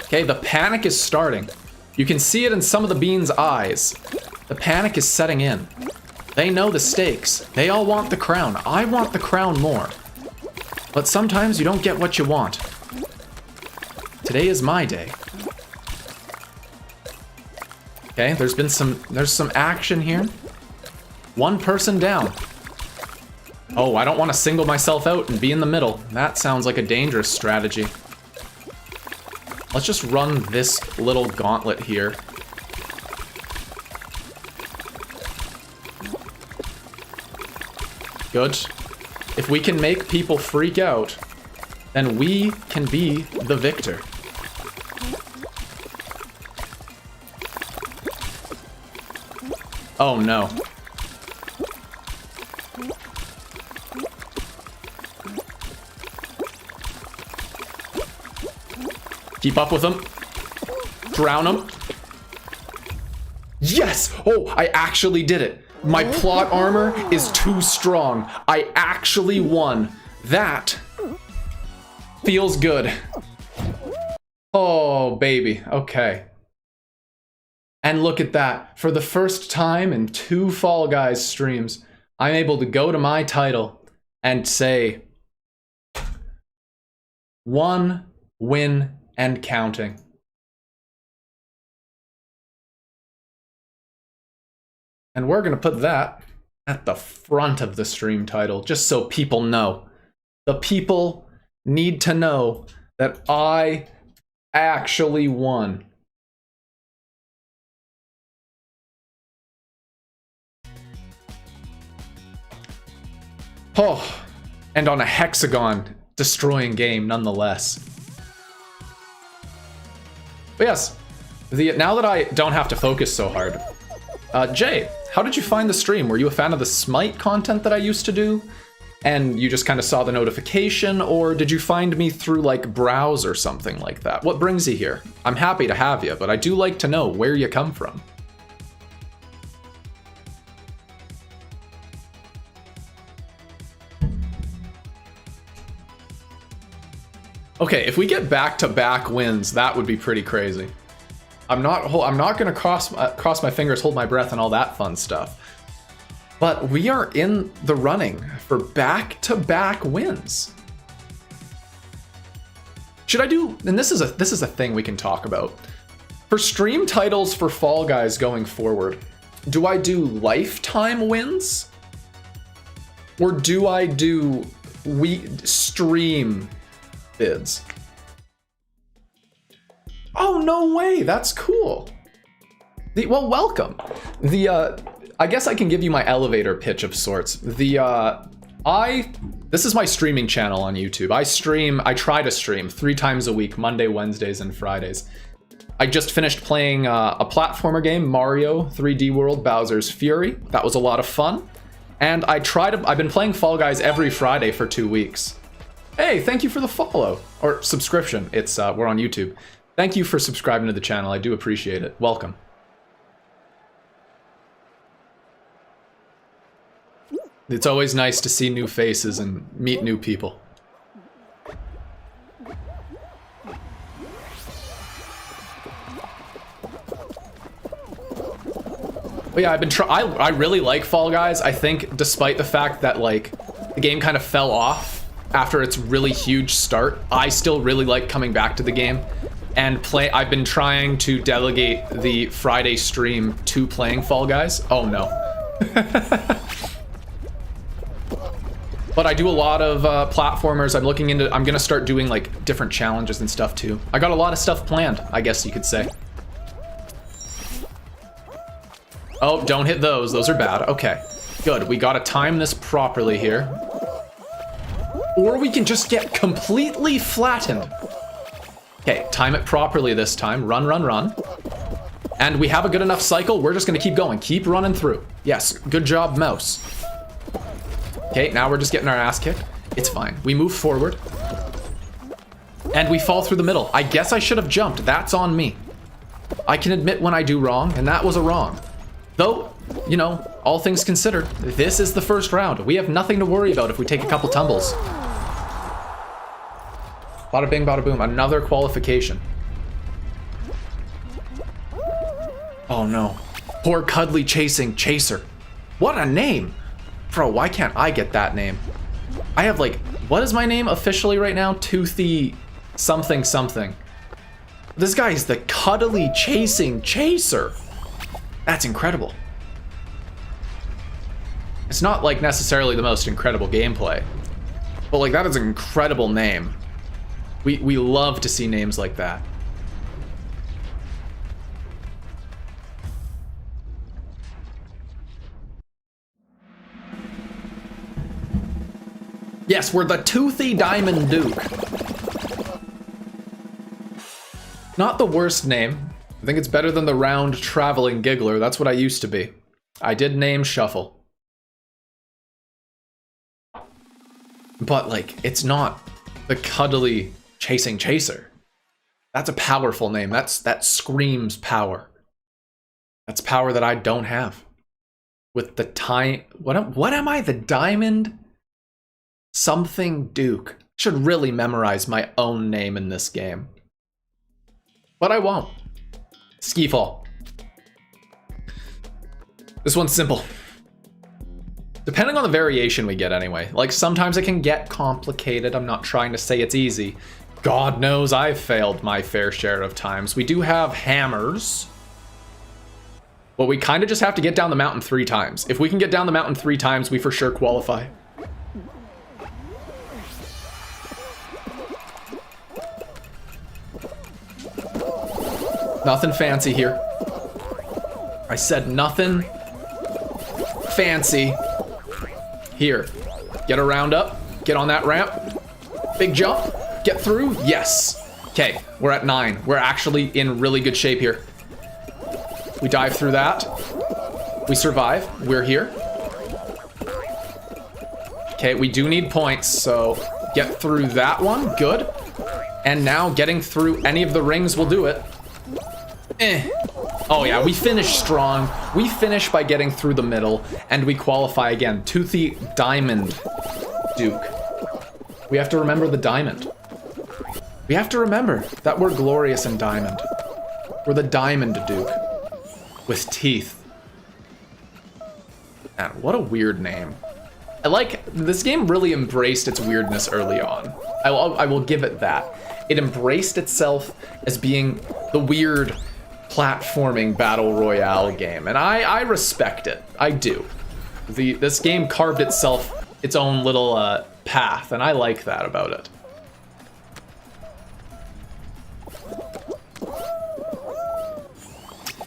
C: Okay, the panic is starting. You can see it in some of the beans' eyes. The panic is setting in. They know the stakes. They all want the crown. I want the crown more. But sometimes you don't get what you want. Today is my day. Okay, there's some action here. 1 person down. Oh, I don't want to single myself out and be in the middle. That sounds like a dangerous strategy. Let's just run this little gauntlet here. Good. If we can make people freak out, then we can be the victor. Oh no. Keep up with him. Drown him. Yes! Oh, I actually did it. My plot armor is too strong. I actually won. That feels good. Oh, baby. Okay. And look at that. For the first time in 2 Fall Guys streams, I'm able to go to my title and say 1 win and counting. And we're going to put that at the front of the stream title, just so people know. The people need to know that I actually won. Oh, and on a hexagon destroying game nonetheless. But yes, now that I don't have to focus so hard, Jay, how did you find the stream? Were you a fan of the Smite content that I used to do? And you just kind of saw the notification, or did you find me through like browse or something like that? What brings you here? I'm happy to have you, but I do like to know where you come from. Okay, if we get back-to-back wins, that would be pretty crazy. I'm not gonna cross my fingers, hold my breath, and all that fun stuff. But we are in the running for back-to-back wins. Should I do? And this is a thing we can talk about. For stream titles for Fall Guys going forward, do I do lifetime wins, or do I do stream bids? Oh, no way, that's cool. Well, welcome. I guess I can give you my elevator pitch of sorts. This is my streaming channel on YouTube. I try to stream 3 times a week, Monday, Wednesdays, and Fridays. I just finished playing a platformer game, Mario 3D World Bowser's Fury. That was a lot of fun. And I've been playing Fall Guys every Friday for 2 weeks. Hey, thank you for the follow, or subscription. We're on YouTube. Thank you for subscribing to the channel. I do appreciate it. Welcome. It's always nice to see new faces and meet new people. But yeah, I really like Fall Guys. I think despite the fact that like the game kind of fell off after its really huge start, I still really like coming back to the game and play. I've been trying to delegate the Friday stream to playing Fall Guys. Oh no. But I do a lot of platformers. I'm gonna start doing like different challenges and stuff too. I got a lot of stuff planned, I guess you could say. Oh, don't hit those. Those are bad. Okay, good. We gotta time this properly here. Or we can just get completely flattened. Okay, time it properly this time. Run, run, run. And we have a good enough cycle. We're just gonna keep going. Keep running through. Yes, good job, mouse. Okay, now we're just getting our ass kicked. It's fine. We move forward. And we fall through the middle. I guess I should have jumped. That's on me. I can admit when I do wrong, and that was a wrong. Though, you know, all things considered, this is the first round. We have nothing to worry about if we take a couple tumbles. Bada bing, bada boom. Another qualification. Oh no. Poor cuddly chasing chaser. What a name. Bro, why can't I get that name? I have like, what is my name officially right now? Toothy something something. This guy is the cuddly chasing chaser. That's incredible. It's not like necessarily the most incredible gameplay, but like that is an incredible name. We love to see names like that. Yes, we're the Toothy Diamond Duke. Not the worst name. I think it's better than the Round Traveling Giggler. That's what I used to be. I did name Shuffle. But, like, it's not the cuddly chasing chaser. That's a powerful name. That screams power. That's power that I don't have. With the what am I? The Diamond something Duke. Should really memorize my own name in this game. But I won't. Skiffle. This one's simple. Depending on the variation we get anyway. Like, sometimes it can get complicated. I'm not trying to say it's easy. God knows I've failed my fair share of times. We do have hammers. But we kind of just have to get down the mountain 3 times. If we can get down the mountain 3 times, we for sure qualify. Nothing fancy here. I said nothing fancy. Here. Get a round up. Get on that ramp. Big jump. Get through. Yes. Okay, we're at 9. We're actually in really good shape here. We dive through that. We survive. We're here. Okay, we do need points, so get through that one. Good. And now getting through any of the rings will do it. Oh yeah, we finish strong. We finish by getting through the middle, and we qualify again. Toothy Diamond Duke. We have to remember the diamond. We have to remember that we're glorious in diamond. We're the Diamond Duke. With teeth. Man, what a weird name. I like, this game really embraced its weirdness early on. I will give it that. It embraced itself as being the weird platforming battle royale game, and I respect it. I do. This game carved itself its own little path, and I like that about it.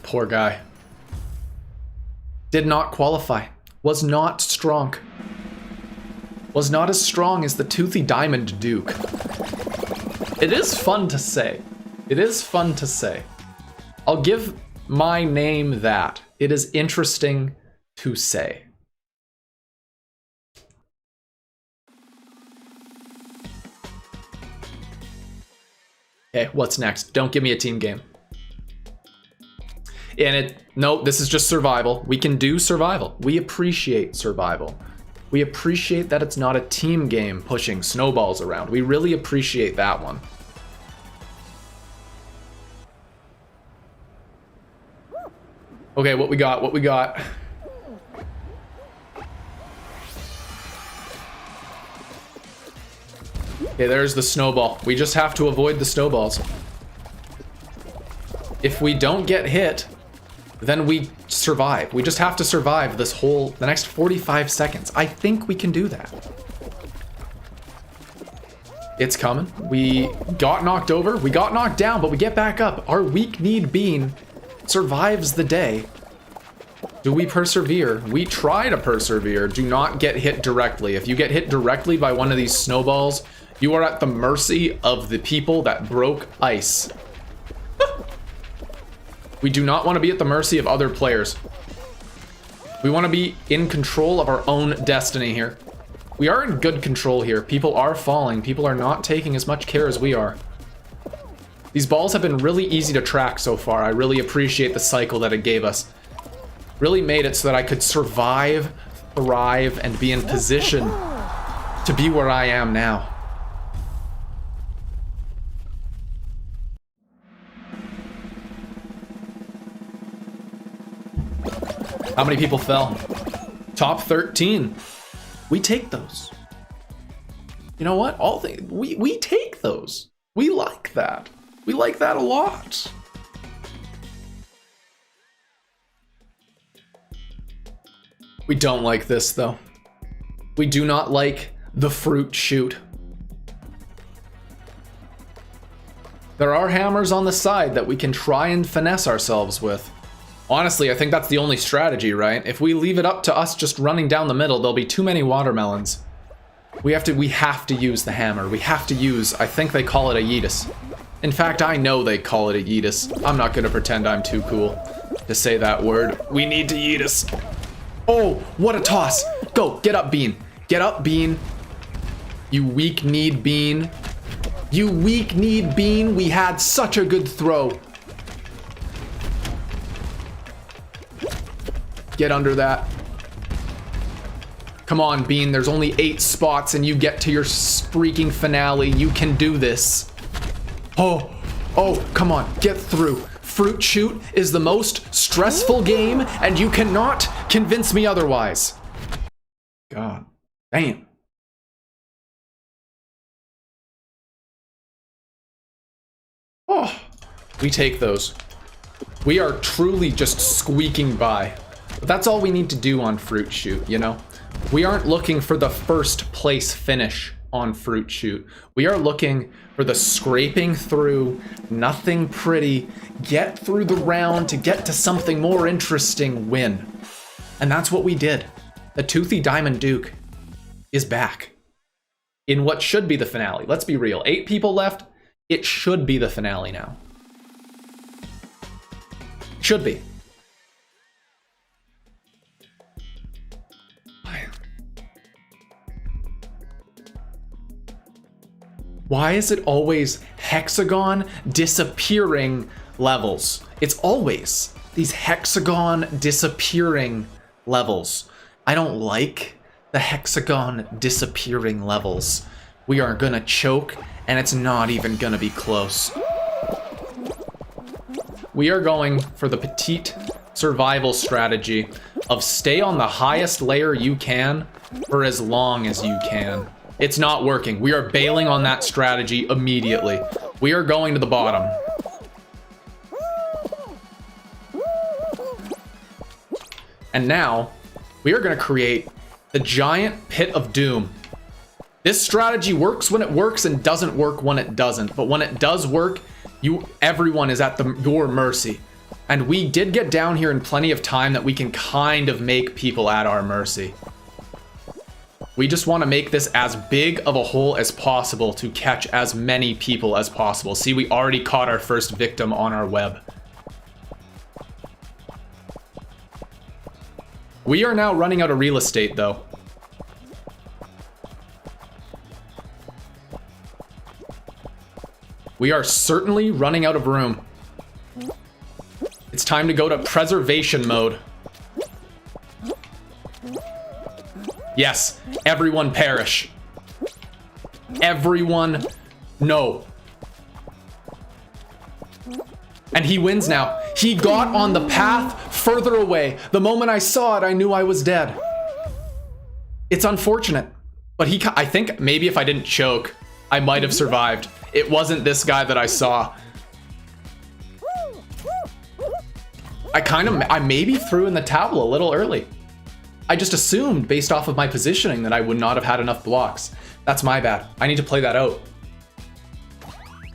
C: Poor guy. Did not qualify. Was not strong. Was not as strong as the Toothy Diamond Duke. It is fun to say. It is fun to say. I'll give my name that. It is interesting to say. Okay, what's next? Don't give me a team game. And nope, this is just survival. We can do survival. We appreciate survival. We appreciate that it's not a team game pushing snowballs around. We really appreciate that one. Okay, what we got? What we got? Okay, there's the snowball. We just have to avoid the snowballs. If we don't get hit, then we survive. We just have to survive the next 45 seconds. I think we can do that. It's coming. We got knocked over. We got knocked down, but we get back up. Our weak-kneed bean survives the day. Do we persevere? We try to persevere. Do not get hit directly. If you get hit directly by one of these snowballs, you are at the mercy of the people that broke ice. We do not want to be at the mercy of other players. We want to be in control of our own destiny here. We are in good control here. People are falling. People are not taking as much care as we are. These balls have been really easy to track so far. I really appreciate the cycle that it gave us. Really made it so that I could survive, thrive, and be in position to be where I am now. How many people fell? Top 13. We take those. You know what? We take those. We like that. We like that a lot. We don't like this, though. We do not like the fruit chute. There are hammers on the side that we can try and finesse ourselves with. Honestly, I think that's the only strategy, right? If we leave it up to us just running down the middle, there'll be too many watermelons. We have to use the hammer. We have to use, I think they call it a yeetus. In fact, I know they call it a yeetus. I'm not gonna pretend I'm too cool to say that word. We need to yeetus. Oh, what a toss. Go, get up, Bean. Get up, Bean. You weak-kneed Bean. You weak-kneed Bean. We had such a good throw. Get under that. Come on, Bean. There's only 8 spots and you get to your freaking finale. You can do this. Oh, come on. Get through. Fruit Shoot is the most stressful game and you cannot convince me otherwise. God damn. Oh, we take those. We are truly just squeaking by. But that's all we need to do on Fruit Shoot, you know? We aren't looking for the first place finish on Fruit Shoot. We are looking for the scraping through, nothing pretty, get through the round to get to something more interesting win. And that's what we did. The Toothy Diamond Duke is back in what should be the finale. Let's be real. 8 people left. It should be the finale now. Should be. Why is it always hexagon disappearing levels? It's always these hexagon disappearing levels. I don't like the hexagon disappearing levels. We are gonna choke and it's not even gonna be close. We are going for the petite survival strategy of stay on the highest layer you can for as long as you can. It's not working. We are bailing on that strategy immediately. We are going to the bottom. And now, we are going to create the giant pit of doom. This strategy works when it works and doesn't work when it doesn't. But when it does work, everyone is at your mercy. And we did get down here in plenty of time that we can kind of make people at our mercy. We just want to make this as big of a hole as possible to catch as many people as possible. See, we already caught our first victim on our web. We are now running out of real estate, though. We are certainly running out of room. It's time to go to preservation mode. Yes, everyone perish. Everyone, no. And he wins now. He got on the path further away. The moment I saw it, I knew I was dead. It's unfortunate, but I think maybe if I didn't choke, I might have survived. It wasn't this guy that I saw. I maybe threw in the towel a little early. I just assumed, based off of my positioning, that I would not have had enough blocks. That's my bad. I need to play that out.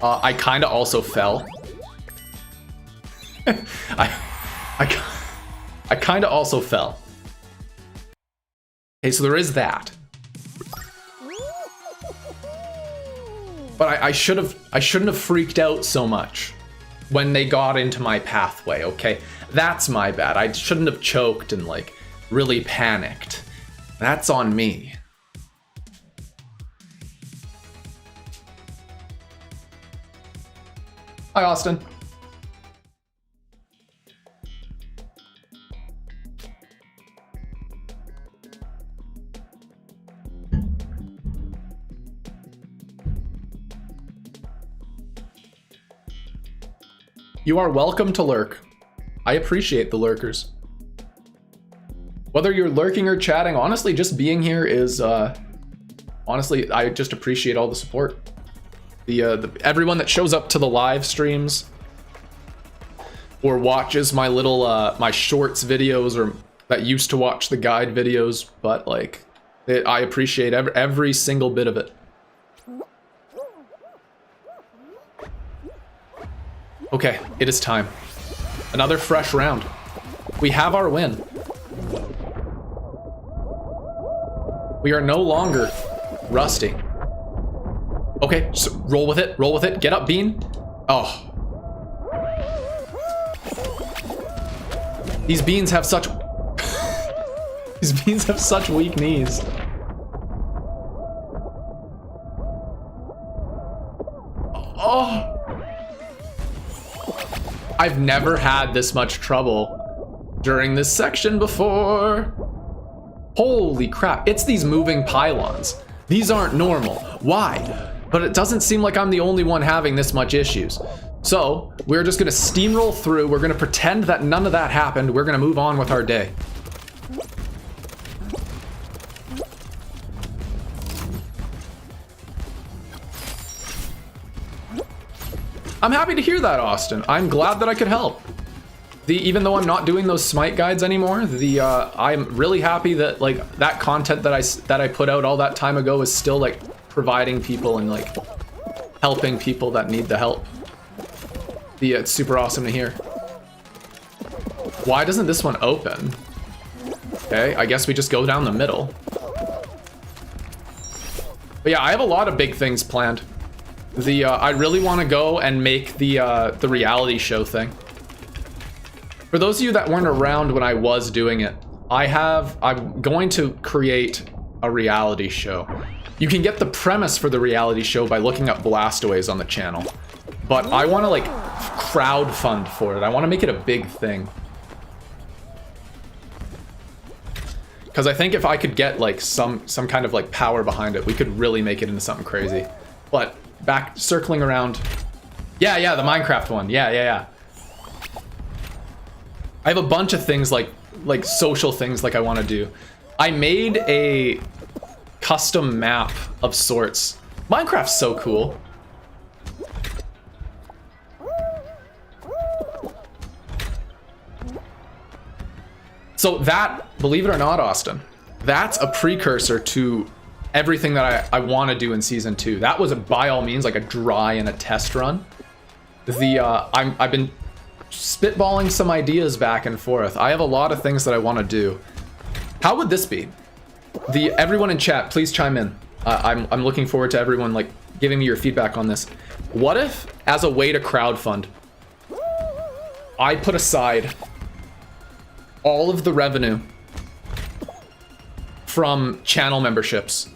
C: I kind of also fell. I kind of also fell. Okay, so there is that. But I shouldn't have freaked out so much when they got into my pathway, okay? That's my bad. I shouldn't have choked and like really panicked. That's on me. Hi, Austin. You are welcome to lurk. I appreciate the lurkers. Whether you're lurking or chatting, honestly, just being here is, honestly, I just appreciate all the support. Everyone that shows up to the live streams or watches my little, my shorts videos, or that used to watch the guide videos, but like, I appreciate every single bit of it. Okay, it is time. Another fresh round. We have our win. We are no longer rusty. Okay, so roll with it, get up, Bean. Oh. These beans have such... These beans have such weak knees. Oh. I've never had this much trouble during this section before. Holy crap, it's these moving pylons. These aren't normal. Why? But it doesn't seem like I'm the only one having this much issues. So we're just gonna steamroll through. We're gonna pretend that none of that happened. We're gonna move on with our day. I'm happy to hear that, Austin. I'm glad that I could help. Even though I'm not doing those smite guides anymore, I'm really happy that like that content that I put out all that time ago is still like providing people and like helping people that need the help. It's super awesome to hear. Why doesn't this one open? Okay, I guess we just go down the middle. But yeah, I have a lot of big things planned. I really want to go and make the reality show thing. For those of you that weren't around when I was doing it, I'm going to create a reality show. You can get the premise for the reality show by looking up Blastaways on the channel. But I want to like crowdfund for it. I want to make it a big thing. Because I think if I could get like some kind of like power behind it, we could really make it into something crazy. But back circling around. Yeah, the Minecraft one. Yeah. I have a bunch of things like social things like I want to do. I made a custom map of sorts. Minecraft's so cool. So that, believe it or not, Austin, that's a precursor to everything that I want to do in season 2. That was by all means like a dry and a test run. I've been spitballing some ideas back and forth. I have a lot of things that I want to do. How would this be? Everyone in chat, please chime in. I'm looking forward to everyone like giving me your feedback on this. What if, as a way to crowdfund, I put aside all of the revenue from channel memberships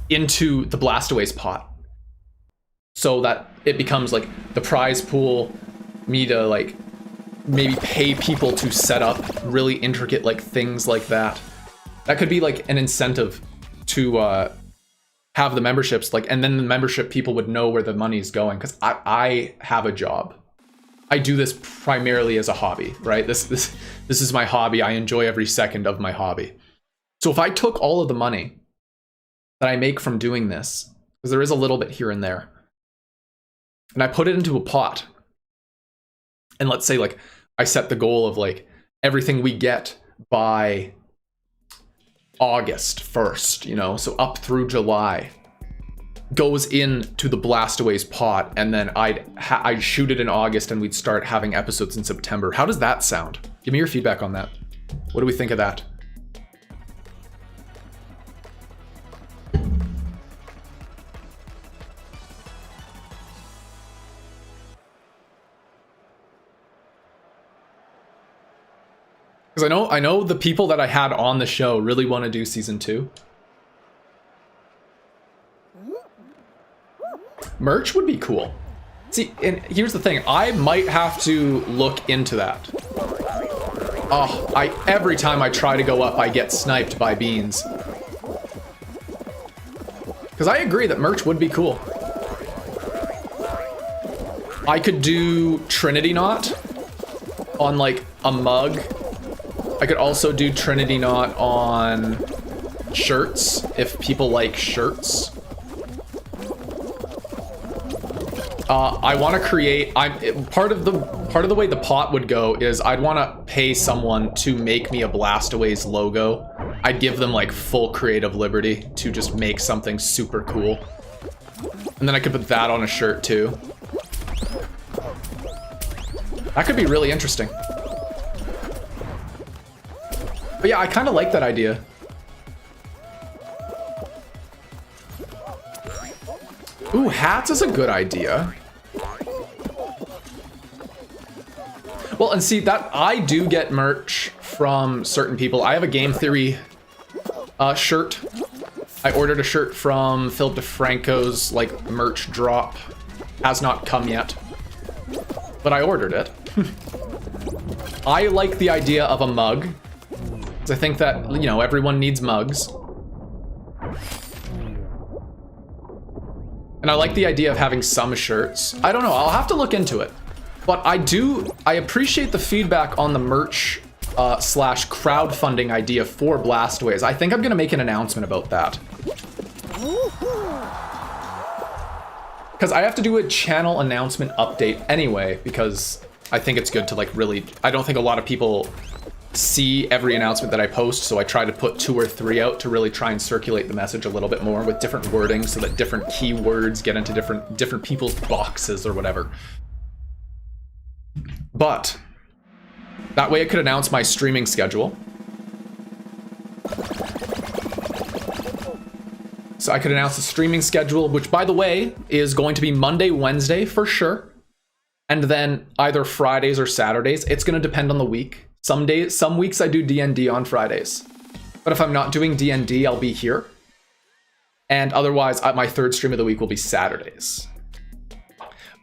C: into the Blastaways pot, so that it becomes like the prize pool, me to like maybe pay people to set up really intricate like things like that. That could be like an incentive to have the memberships, like, and then the membership people would know where the money's going, because I have a job. I do this primarily as a hobby, right? This is my hobby. I enjoy every second of my hobby. So if I took all of the money that I make from doing this, because there is a little bit here and there, and I put it into a pot, and let's say like I set the goal of like everything we get by August 1st, you know, so up through July goes into the Blastaways pot, and then I'd shoot it in August and we'd start having episodes in September. How does that sound? Give me your feedback on that. What do we think of that? Because I know the people that I had on the show really want to do season 2. Merch would be cool. See, and here's the thing. I might have to look into that. Oh, every time I try to go up, I get sniped by beans. Because I agree that merch would be cool. I could do Trinity Knot on like a mug. I could also do Trinity Knot on shirts if people like shirts. I want to create. Part of the way the pot would go is I'd want to pay someone to make me a Blastaways logo. I'd give them like full creative liberty to just make something super cool, and then I could put that on a shirt too. That could be really interesting. But yeah, I kind of like that idea. Ooh, hats is a good idea. Well, and see that I do get merch from certain people. I have a Game Theory shirt. I ordered a shirt from Philip DeFranco's like merch drop. Has not come yet, but I ordered it. I like the idea of a mug. I think that, you know, everyone needs mugs. And I like the idea of having some shirts. I don't know, I'll have to look into it. But I appreciate the feedback on the merch slash crowdfunding idea for Blastways. I think I'm gonna make an announcement about that. Because I have to do a channel announcement update anyway, because I think it's good to like really, I don't think a lot of people see every announcement that I post, so I try to put 2 or 3 out to really try and circulate the message a little bit more with different wording so that different keywords get into different people's boxes or whatever. But that way I could announce my streaming schedule. So I could announce the streaming schedule, which by the way is going to be Monday, Wednesday for sure. And then either Fridays or Saturdays. It's going to depend on the week. Some weeks I do D&D on Fridays. But if I'm not doing D&D, I'll be here. And otherwise, my third stream of the week will be Saturdays.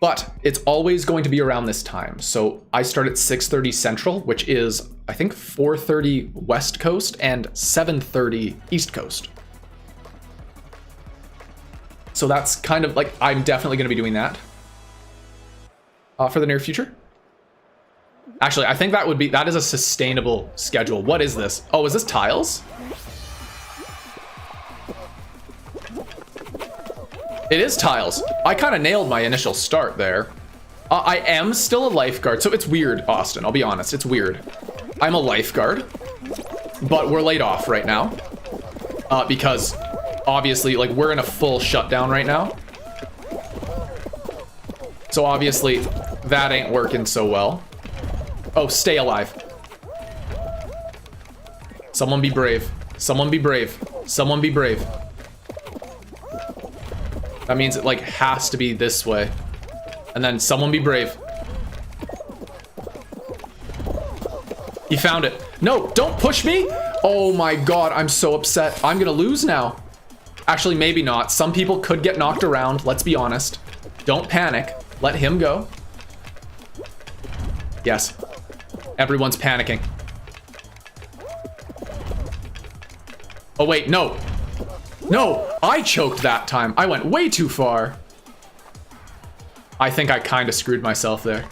C: But it's always going to be around this time. So I start at 6:30 Central, which is, I think, 4:30 West Coast and 7:30 East Coast. So that's kind of like, I'm definitely going to be doing that for the near future. Actually, I think that is a sustainable schedule. What is this? Oh, is this tiles? It is tiles. I kind of nailed my initial start there. I am still a lifeguard, so it's weird, Austin. I'll be honest, it's weird. I'm a lifeguard, but we're laid off right now because obviously, like, we're in a full shutdown right now. So obviously, that ain't working so well. Oh, stay alive. Someone be brave. Someone be brave. Someone be brave. That means it, like, has to be this way. And then someone be brave. He found it. No, don't push me. Oh my god, I'm so upset. I'm gonna lose now. Actually, maybe not. Some people could get knocked around. Let's be honest. Don't panic. Let him go. Yes. Everyone's panicking. Oh, wait, no. No, I choked that time. I went way too far. I think I kind of screwed myself there.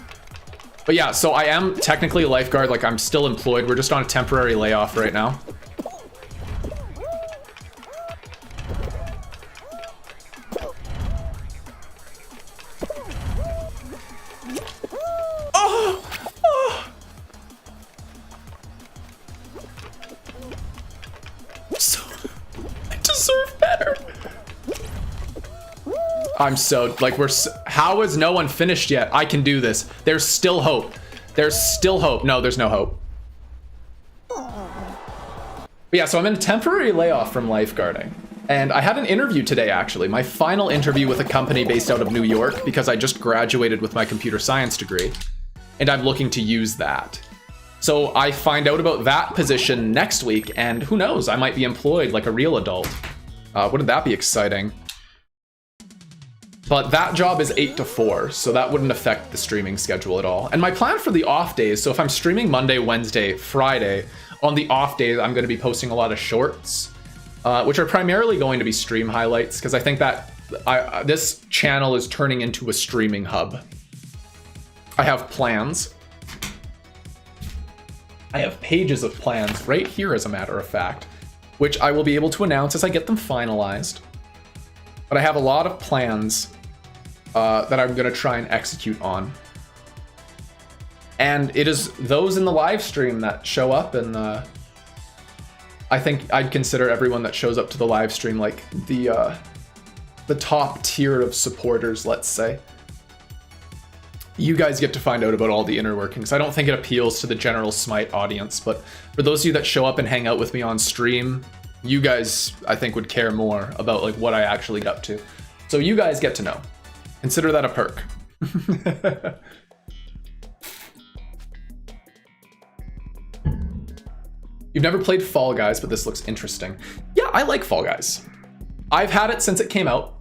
C: But yeah, so I am technically a lifeguard. Like, I'm still employed. We're just on a temporary layoff right now. I'm so, like, how is no one finished yet? I can do this. There's still hope. There's still hope. No, there's no hope. But yeah, so I'm in a temporary layoff from lifeguarding. And I had an interview today, actually. My final interview with a company based out of New York, because I just graduated with my computer science degree. And I'm looking to use that. So I find out about that position next week, and who knows, I might be employed like a real adult. Wouldn't that be exciting? But that job is 8 to 4, so that wouldn't affect the streaming schedule at all. And my plan for the off days, so if I'm streaming Monday, Wednesday, Friday, on the off days, I'm going to be posting a lot of shorts, which are primarily going to be stream highlights, because I think that this channel is turning into a streaming hub. I have plans. I have pages of plans right here, as a matter of fact, which I will be able to announce as I get them finalized. But I have a lot of plans that I'm going to try and execute on. And it is those in the live stream that show up, and I think I'd consider everyone that shows up to the live stream like the top tier of supporters, let's say. You guys get to find out about all the inner workings. I don't think it appeals to the general Smite audience, but for those of you that show up and hang out with me on stream, you guys, I think, would care more about like what I actually get up to. So you guys get to know. Consider that a perk. You've never played Fall Guys, but this looks interesting. Yeah, I like Fall Guys. I've had it since it came out.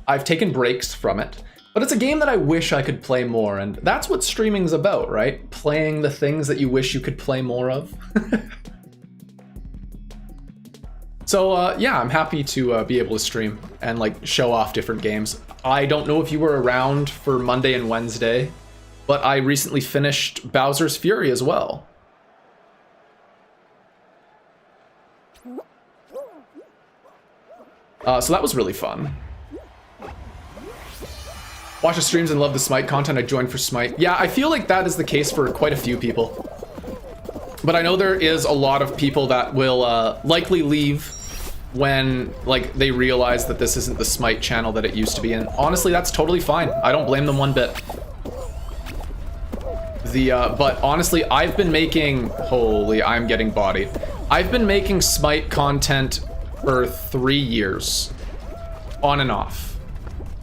C: I've taken breaks from it, but it's a game that I wish I could play more, and that's what streaming's about, right? Playing the things that you wish you could play more of. So yeah, I'm happy to be able to stream and like show off different games. I don't know if you were around for Monday and Wednesday, but I recently finished Bowser's Fury as well. So that was really fun. Watch the streams and love the Smite content. I joined for Smite. Yeah, I feel like that is the case for quite a few people. But I know there is a lot of people that will likely leave when like they realize that this isn't the Smite channel that it used to be. And honestly, that's totally fine. I don't blame them one bit. But honestly, I've been making... Holy, I'm getting bodied. I've been making Smite content for 3 years. On and off.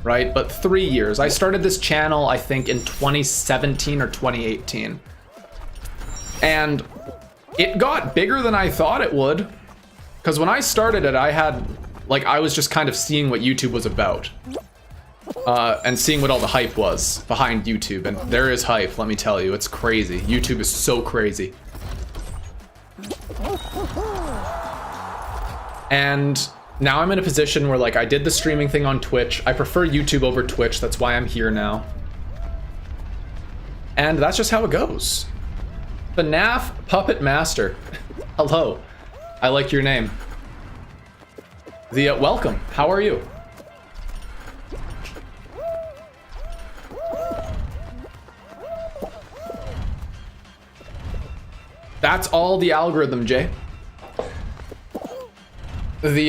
C: Right? But 3 years. I started this channel, I think, in 2017 or 2018. And it got bigger than I thought it would. Because when I started it, I was just kind of seeing what YouTube was about. And seeing what all the hype was behind YouTube. And there is hype, let me tell you. It's crazy. YouTube is so crazy. And now I'm in a position where like I did the streaming thing on Twitch. I prefer YouTube over Twitch. That's why I'm here now. And that's just how it goes. The NAF Puppet Master. Hello. I like your name. Welcome. How are you? That's all the algorithm, Jay.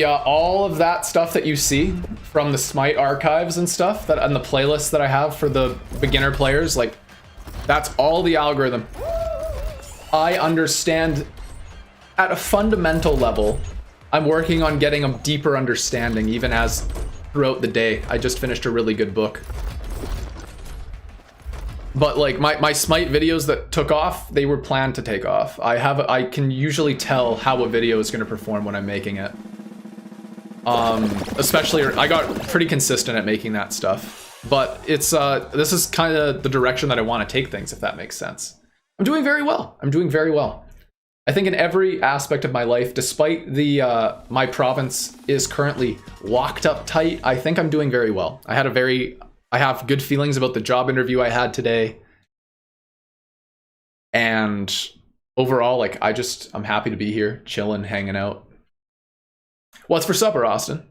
C: All of that stuff that you see from the Smite archives and stuff and the playlists that I have for the beginner players, like that's all the algorithm. I understand at a fundamental level. I'm working on getting a deeper understanding even as throughout the day. I just finished a really good book. But like my Smite videos that took off, they were planned to take off. I can usually tell how a video is going to perform when I'm making it. Especially, I got pretty consistent at making that stuff. But it's this is kind of the direction that I want to take things, if that makes sense. I'm doing very well. I'm doing very well. I think in every aspect of my life, despite my province is currently locked up tight, I think I'm doing very well. I have good feelings about the job interview I had today. And overall, like, I'm happy to be here, chilling, hanging out. What's for supper, Austin?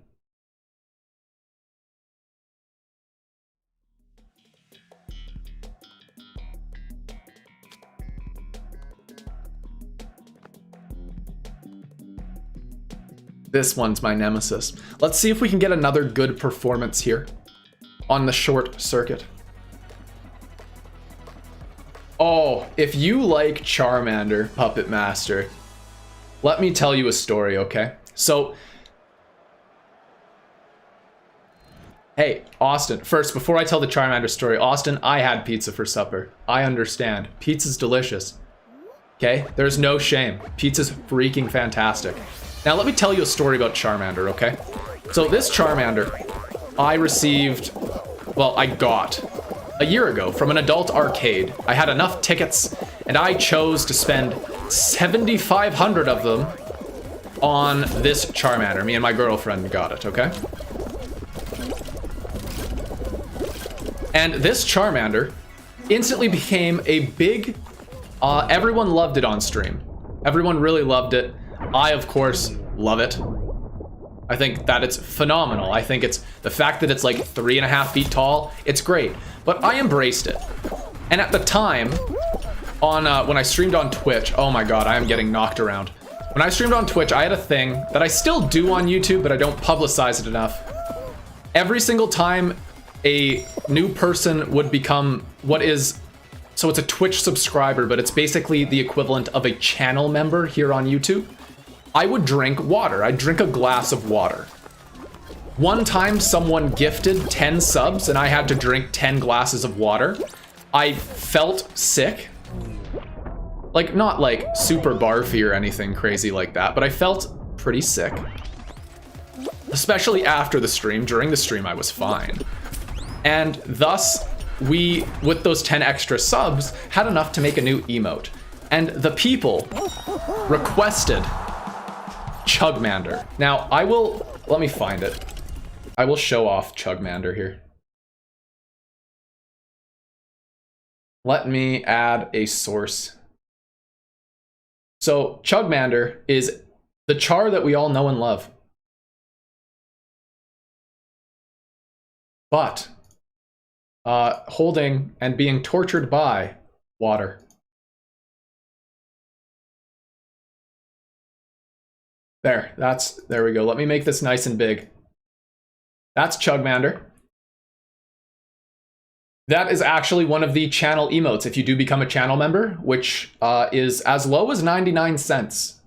C: This one's my nemesis. Let's see if we can get another good performance here on the short circuit. Oh, if you like Charmander, Puppet Master, let me tell you a story, okay? So, hey, Austin, first, before I tell the Charmander story, Austin, I had pizza for supper. I understand. Pizza's delicious. Okay? There's no shame. Pizza's freaking fantastic. Now, let me tell you a story about Charmander, okay? So, this Charmander, I got a year ago from an adult arcade. I had enough tickets, and I chose to spend 7,500 of them on this Charmander. Me and my girlfriend got it, okay? And this Charmander instantly became a big... everyone loved it on stream. Everyone really loved it. I, of course, love it. I think that it's phenomenal. I think it's the fact that it's like 3.5 feet tall. It's great, but I embraced it. And at the time, when I streamed on Twitch, oh my god, I am getting knocked around. When I streamed on Twitch, I had a thing that I still do on YouTube, but I don't publicize it enough. Every single time a new person would become so it's a Twitch subscriber, but it's basically the equivalent of a channel member here on YouTube. I would drink water. I'd drink a glass of water. One time someone gifted 10 subs and I had to drink 10 glasses of water. I felt sick. Like, not like super barfy or anything crazy like that, but I felt pretty sick. Especially after the stream. During the stream, I was fine. And thus, we, with those 10 extra subs, had enough to make a new emote. And the people requested Chugmander. Now, I will, let me find it. I will show off Chugmander here. Let me add a source. So, Chugmander is the char that we all know and love. But, holding and being tortured by water. There we go. Let me make this nice and big. That's Chugmander. That is actually one of the channel emotes if you do become a channel member, which is as low as 99 cents.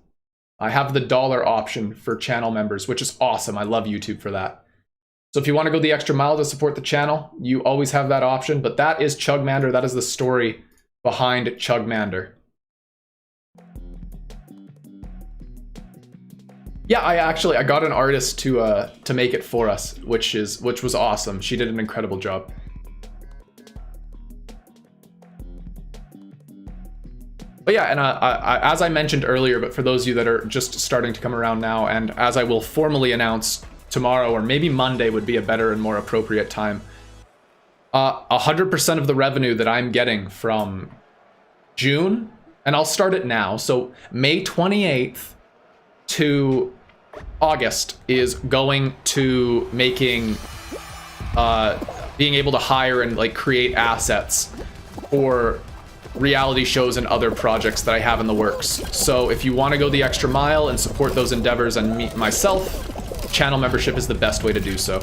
C: I have the dollar option for channel members, which is awesome. I love YouTube for that. So if you want to go the extra mile to support the channel, you always have that option. But that is Chugmander. That is the story behind Chugmander. Yeah, I got an artist to make it for us, which was awesome. She did an incredible job. But yeah, and as I mentioned earlier, but for those of you that are just starting to come around now, and as I will formally announce tomorrow, or maybe Monday would be a better and more appropriate time, 100% of the revenue that I'm getting from June, and I'll start it now, so May 28th to August is going to making, being able to hire and like create assets for reality shows and other projects that I have in the works. So if you want to go the extra mile and support those endeavors and meet myself, channel membership is the best way to do so.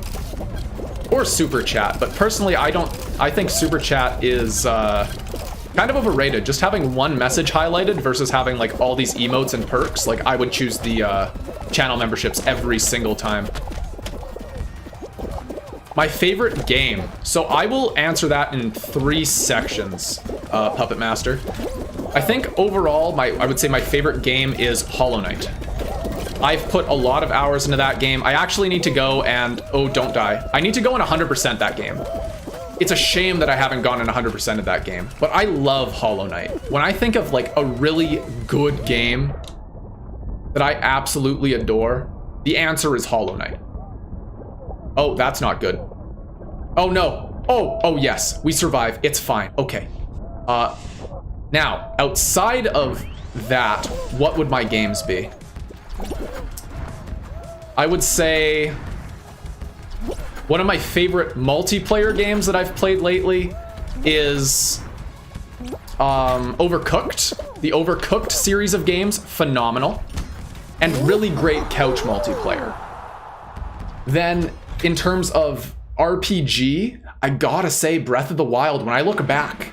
C: Or super chat, but personally I think super chat is kind of overrated. Just having one message highlighted versus having like all these emotes and perks, like I would choose the channel memberships every single time. My favorite game. So I will answer that in 3 sections, Puppet Master. I think overall, I would say my favorite game is Hollow Knight. I've put a lot of hours into that game. I actually need to go and, oh, don't die. I need to go in 100% that game. It's a shame that I haven't gone in 100% of that game, but I love Hollow Knight. When I think of like a really good game that I absolutely adore, the answer is Hollow Knight. Oh, that's not good. Oh no. Oh yes, we survive. It's fine. Okay. Now, outside of that, what would my games be? I would say one of my favorite multiplayer games that I've played lately is Overcooked. The Overcooked series of games, phenomenal. And really great couch multiplayer. Then, in terms of RPG, I gotta say Breath of the Wild. When I look back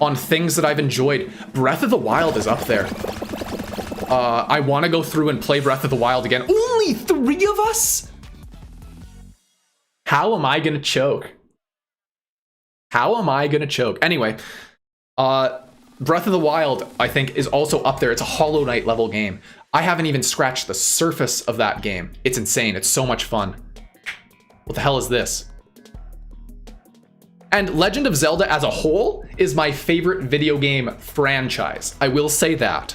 C: on things that I've enjoyed, Breath of the Wild is up there. I want to go through and play Breath of the Wild again. Only 3 of us? How am I gonna choke? How am I gonna choke? Anyway, Breath of the Wild, I think, is also up there. It's a Hollow Knight level game. I haven't even scratched the surface of that game. It's insane. It's so much fun. What the hell is this? And Legend of Zelda as a whole is my favorite video game franchise. I will say that.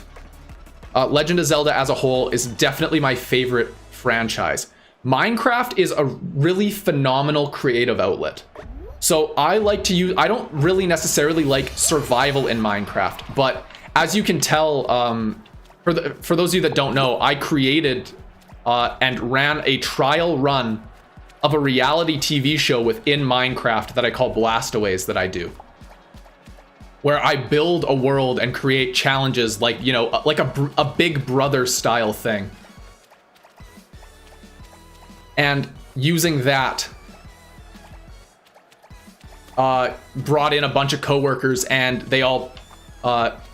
C: Legend of Zelda as a whole is definitely my favorite franchise. Minecraft is a really phenomenal creative outlet. So I like to use, I don't really necessarily like survival in Minecraft, but as you can tell, for those of you that don't know, I created and ran a trial run of a reality TV show within Minecraft that I call Blastaways that I do. Where I build a world and create challenges like, you know, like a Big Brother style thing. And using that, brought in a bunch of coworkers and they all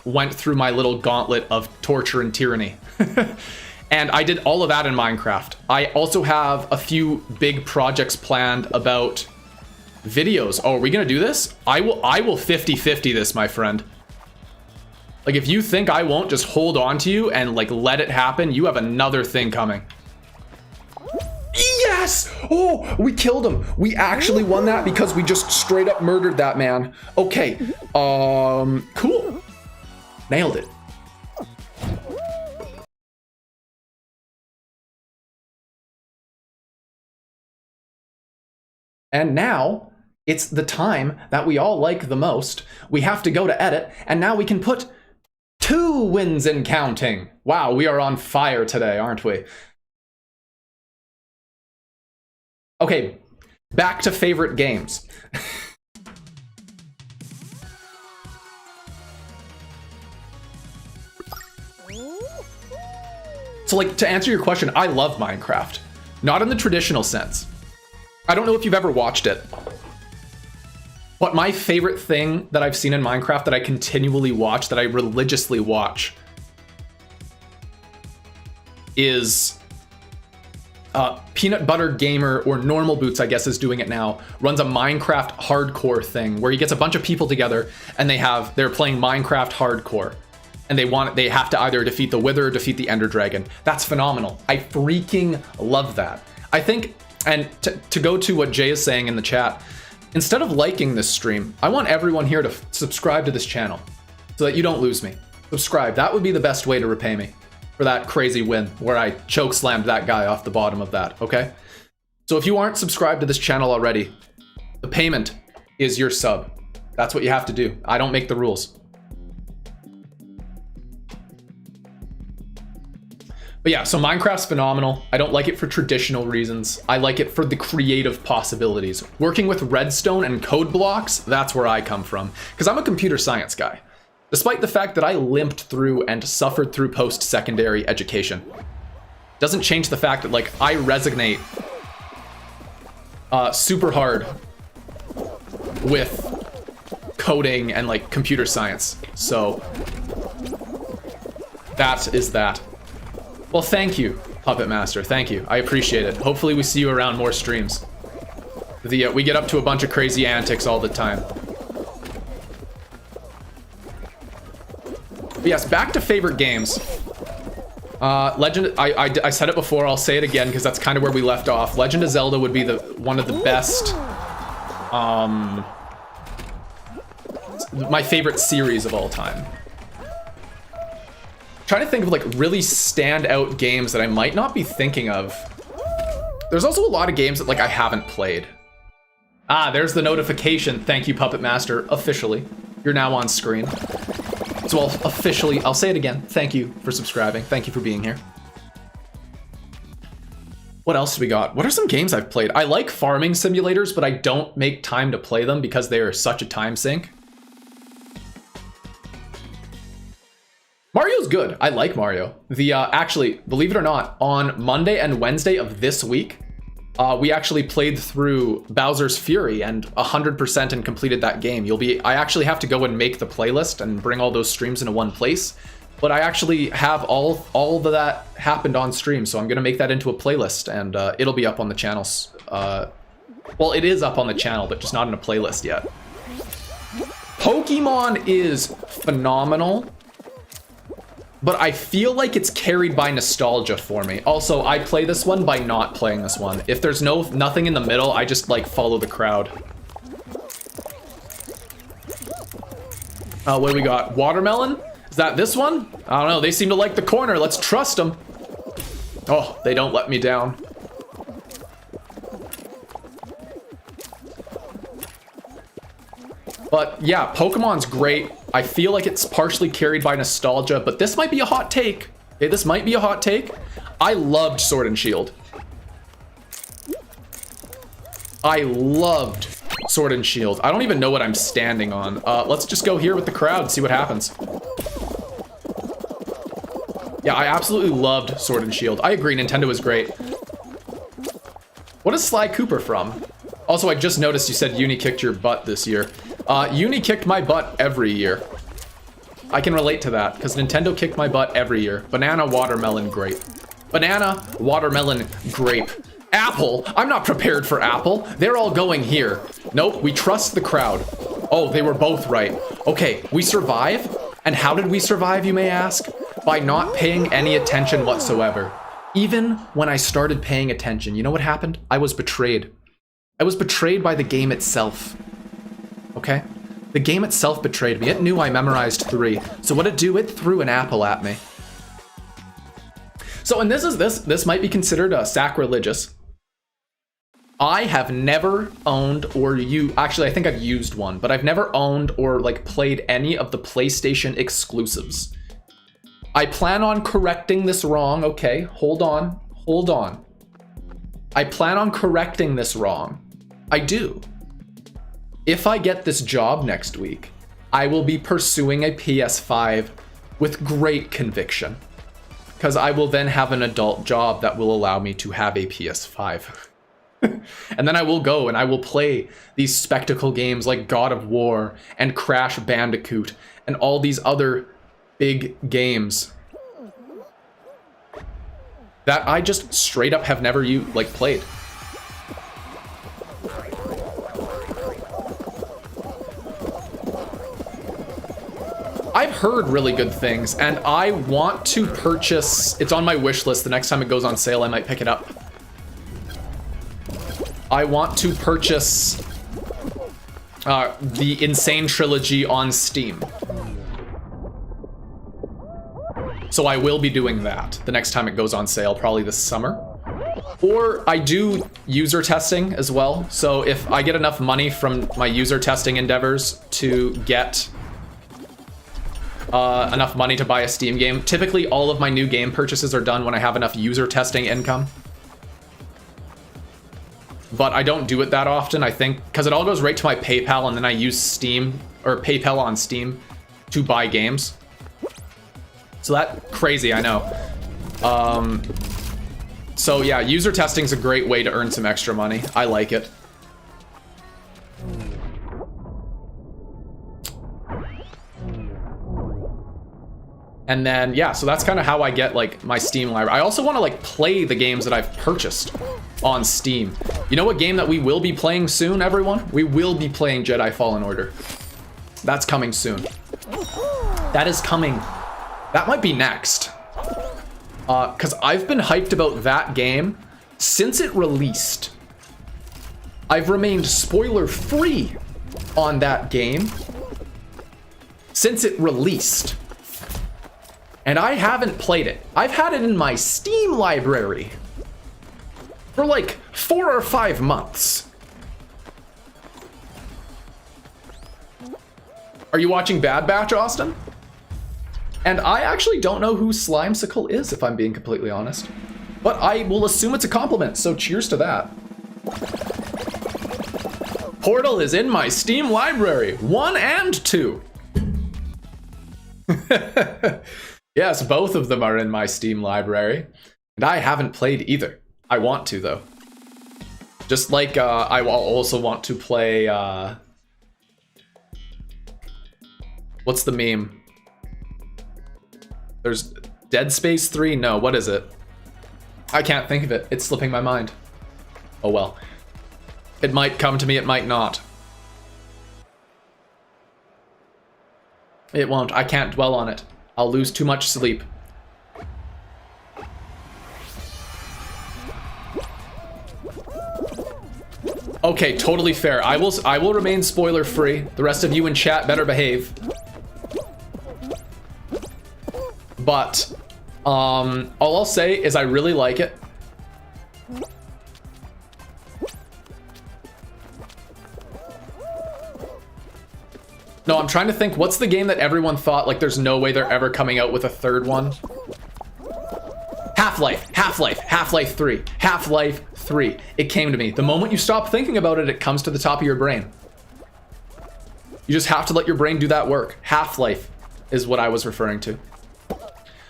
C: went through my little gauntlet of torture and tyranny. And I did all of that in Minecraft. I also have a few big projects planned about videos. Oh, are we gonna do this? I will 50-50 this, my friend. Like, if you think I won't just hold on to you and, like, let it happen, you have another thing coming. Yes! Oh, we killed him. We actually won that because we just straight up murdered that man. Okay, cool. Nailed it. And now, it's the time that we all like the most. We have to go to edit, and now we can put 2 wins and counting. Wow, we are on fire today, aren't we? Okay, back to favorite games. So, like, to answer your question, I love Minecraft. Not in the traditional sense. I don't know if you've ever watched it. But my favorite thing that I've seen in Minecraft that I continually watch, that I religiously watch, is Peanut Butter Gamer, or Normal Boots, I guess is doing it now, runs a Minecraft hardcore thing where he gets a bunch of people together and they're playing Minecraft hardcore. And they have to either defeat the Wither or defeat the Ender Dragon. That's phenomenal. I freaking love that. I think, and to go to what Jay is saying in the chat, instead of liking this stream, I want everyone here to subscribe to this channel so that you don't lose me. Subscribe. That would be the best way to repay me for that crazy win where I choke slammed that guy off the bottom of that, okay? So if you aren't subscribed to this channel already, the payment is your sub. That's what you have to do. I don't make the rules. But yeah, so Minecraft's phenomenal. I don't like it for traditional reasons. I like it for the creative possibilities. Working with redstone and code blocks, that's where I come from. Because I'm a computer science guy. Despite the fact that I limped through and suffered through post-secondary education. Doesn't change the fact that, like, I resonate super hard with coding and, like, computer science. So that is that. Well, thank you, Puppet Master. Thank you. I appreciate it. Hopefully we see you around more streams. We get up to a bunch of crazy antics all the time. But yes, back to favorite games. Legend, I said it before, I'll say it again because that's kind of where we left off. Legend of Zelda would be one of the best, my favorite series of all time. Trying to think of like really standout games that I might not be thinking of. There's also a lot of games that like I haven't played. Ah, there's the notification. Thank you, Puppet Master. Officially, you're now on screen. So I'll say it again. Thank you for subscribing. Thank you for being here. What else do we got? What are some games I've played? I like farming simulators, but I don't make time to play them because they are such a time sink. Mario's good. I like Mario. Actually, believe it or not, on Monday and Wednesday of this week, we actually played through Bowser's Fury and 100% and completed that game. I actually have to go and make the playlist and bring all those streams into one place, but I actually have all of that happened on stream, so I'm gonna make that into a playlist and it'll be up on the channels. Well, it is up on the channel, but just not in a playlist yet. Pokemon is phenomenal. But I feel like it's carried by nostalgia for me. Also, I play this one by not playing this one. If there's nothing in the middle, I just like follow the crowd. What do we got? Watermelon? Is that this one? I don't know. They seem to like the corner. Let's trust them. Oh, they don't let me down. But yeah, Pokemon's great. I feel like it's partially carried by nostalgia, but this might be a hot take. Okay, this might be a hot take. I loved Sword and Shield. I loved Sword and Shield. I don't even know what I'm standing on. Let's just go here with the crowd, see what happens. Yeah, I absolutely loved Sword and Shield. I agree, Nintendo was great. What is Sly Cooper from? Also, I just noticed you said Uni kicked your butt this year. Uni kicked my butt every year. I can relate to that, because Nintendo kicked my butt every year. Banana, watermelon, grape. Banana, watermelon, grape. Apple! I'm not prepared for apple. They're all going here. Nope, we trust the crowd. Oh, they were both right. Okay, we survive. And how did we survive, you may ask? By not paying any attention whatsoever. Even when I started paying attention, you know what happened? I was betrayed. I was betrayed by the game itself. Okay? The game itself betrayed me. It knew I memorized 3. So what'd it do? It threw an apple at me. So, and this might be considered sacrilegious. I have never owned or actually, I think I've used one, but I've never owned or like played any of the PlayStation exclusives. I plan on correcting this wrong. Okay, hold on. I plan on correcting this wrong. I do. If I get this job next week, I will be pursuing a PS5 with great conviction, because I will then have an adult job that will allow me to have a PS5. And then I will go and I will play these spectacle games like God of War and Crash Bandicoot and all these other big games that I just straight up have never played. I've heard really good things, and I want to purchase. It's on my wish list. The next time it goes on sale, I might pick it up. I want to purchase the Insane Trilogy on Steam. So I will be doing that the next time it goes on sale, probably this summer. Or I do user testing as well. So if I get enough money from my user testing endeavors to get enough money to buy a Steam game, typically all of my new game purchases are done when I have enough user testing income. But I don't do it that often, I think, because it all goes right to my PayPal, and then I use Steam, or PayPal on Steam, to buy games. So that's crazy, I know. So yeah, user testing is a great way to earn some extra money. I like it. And then, yeah, so that's kind of how I get, like, my Steam library. I also want to, like, play the games that I've purchased on Steam. You know what game that we will be playing soon, everyone? We will be playing Jedi Fallen Order. That's coming soon. That is coming. That might be next. Because I've been hyped about that game since it released. I've remained spoiler-free on that game since it released. And I haven't played it. I've had it in my Steam library for like 4 or 5 months. Are you watching Bad Batch, Austin? And I actually don't know who Slimesicle is, if I'm being completely honest. But I will assume it's a compliment, so cheers to that. Portal is in my Steam library, 1 and 2. Yes, both of them are in my Steam library, and I haven't played either. I want to, though. Just like I also want to play, what's the meme? There's Dead Space 3? No, what is it? I can't think of it. It's slipping my mind. Oh well. It might come to me, it might not. It won't. I can't dwell on it. I'll lose too much sleep. Okay, totally fair. I will remain spoiler free. The rest of you in chat better behave. But all I'll say is I really like it. No, I'm trying to think, what's the game that everyone thought, like, there's no way they're ever coming out with a third one? Half-Life, Half-Life, Half-Life 3, Half-Life 3. It came to me. The moment you stop thinking about it, it comes to the top of your brain. You just have to let your brain do that work. Half-Life is what I was referring to.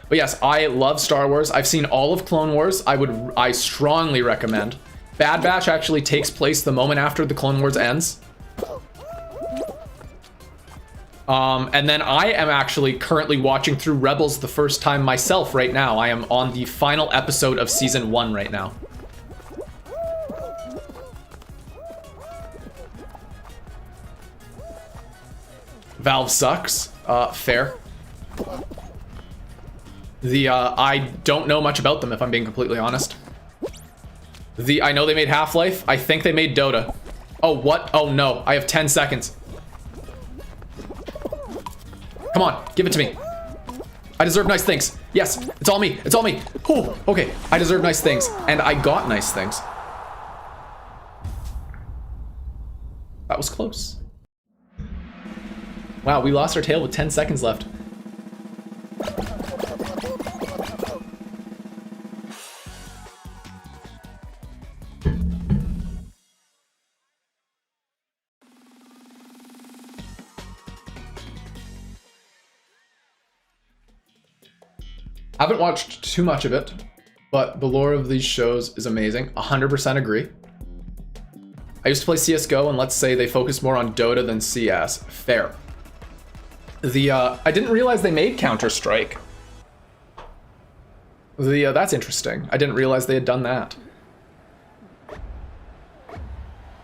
C: But yes, I love Star Wars. I've seen all of Clone Wars. I strongly recommend. Bad Batch actually takes place the moment after the Clone Wars ends. And then I am actually currently watching through Rebels the first time myself right now. I am on the final episode of season 1 right now. Valve sucks. Fair. I don't know much about them, if I'm being completely honest. I know they made Half-Life. I think they made Dota. Oh, what? Oh, no. I have 10 seconds. Come on, give it to me. I deserve nice things. Yes, it's all me. It's all me. Oh, okay. I deserve nice things. And I got nice things. That was close. Wow, we lost our tail with 10 seconds left. I haven't watched too much of it, but the lore of these shows is amazing. 100% agree. I used to play CSGO, and let's say they focus more on Dota than CS. Fair. I didn't realize they made Counter-Strike. That's interesting. I didn't realize they had done that.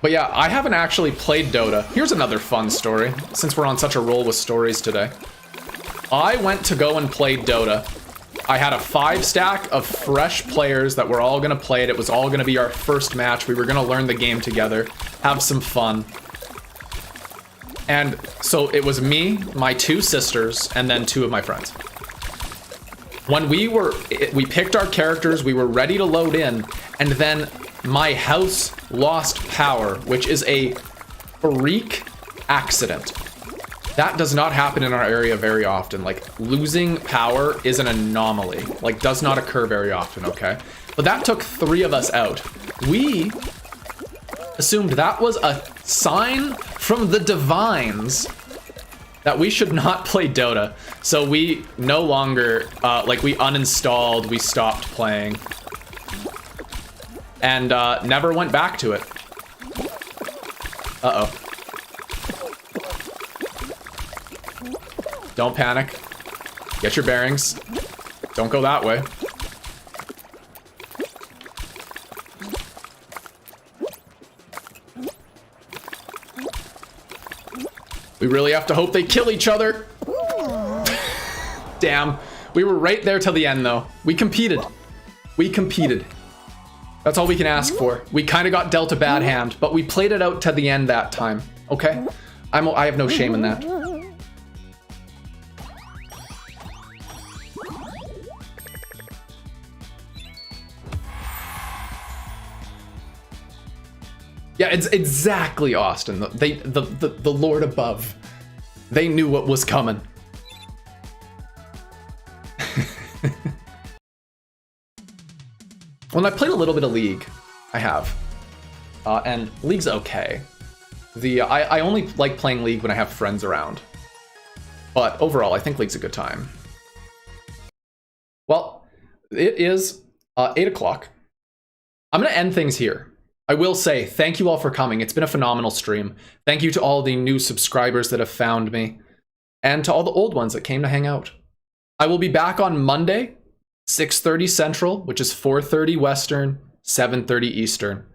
C: But yeah, I haven't actually played Dota. Here's another fun story, since we're on such a roll with stories today. I went to go and play Dota. I had a 5-stack of fresh players that were all gonna play it. It was all gonna be our first match. We were gonna learn the game together, have some fun. And so it was me, my 2 sisters, and then 2 of my friends. When we picked our characters, we were ready to load in, and then my house lost power, which is a freak accident. That does not happen in our area very often. Like, losing power is an anomaly. Like, does not occur very often, okay? But that took 3 of us out. We assumed that was a sign from the divines that we should not play Dota. So we no longer, we uninstalled, we stopped playing. And never went back to it. Uh-oh. Don't panic. Get your bearings. Don't go that way. We really have to hope they kill each other. Damn. We were right there till the end, though. We competed. We competed. That's all we can ask for. We kind of got dealt a bad hand, but we played it out to the end that time. Okay? I have no shame in that. Yeah, it's exactly Austin. The Lord above. They knew what was coming. When I played a little bit of League, I have. And League's okay. I only like playing League when I have friends around. But overall, I think League's a good time. Well, it is 8 o'clock. I'm going to end things here. I will say, thank you all for coming. It's been a phenomenal stream. Thank you to all the new subscribers that have found me, and to all the old ones that came to hang out. I will be back on Monday, 6:30 Central, which is 4:30 Western, 7:30 Eastern.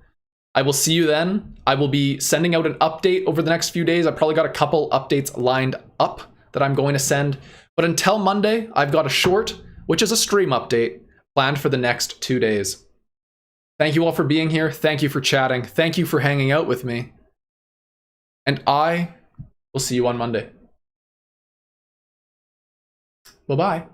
C: I will see you then. I will be sending out an update over the next few days. I've probably got a couple updates lined up that I'm going to send. But until Monday, I've got a short, which is a stream update, planned for the next 2 days. Thank you all for being here. Thank you for chatting. Thank you for hanging out with me. And I will see you on Monday. Bye-bye.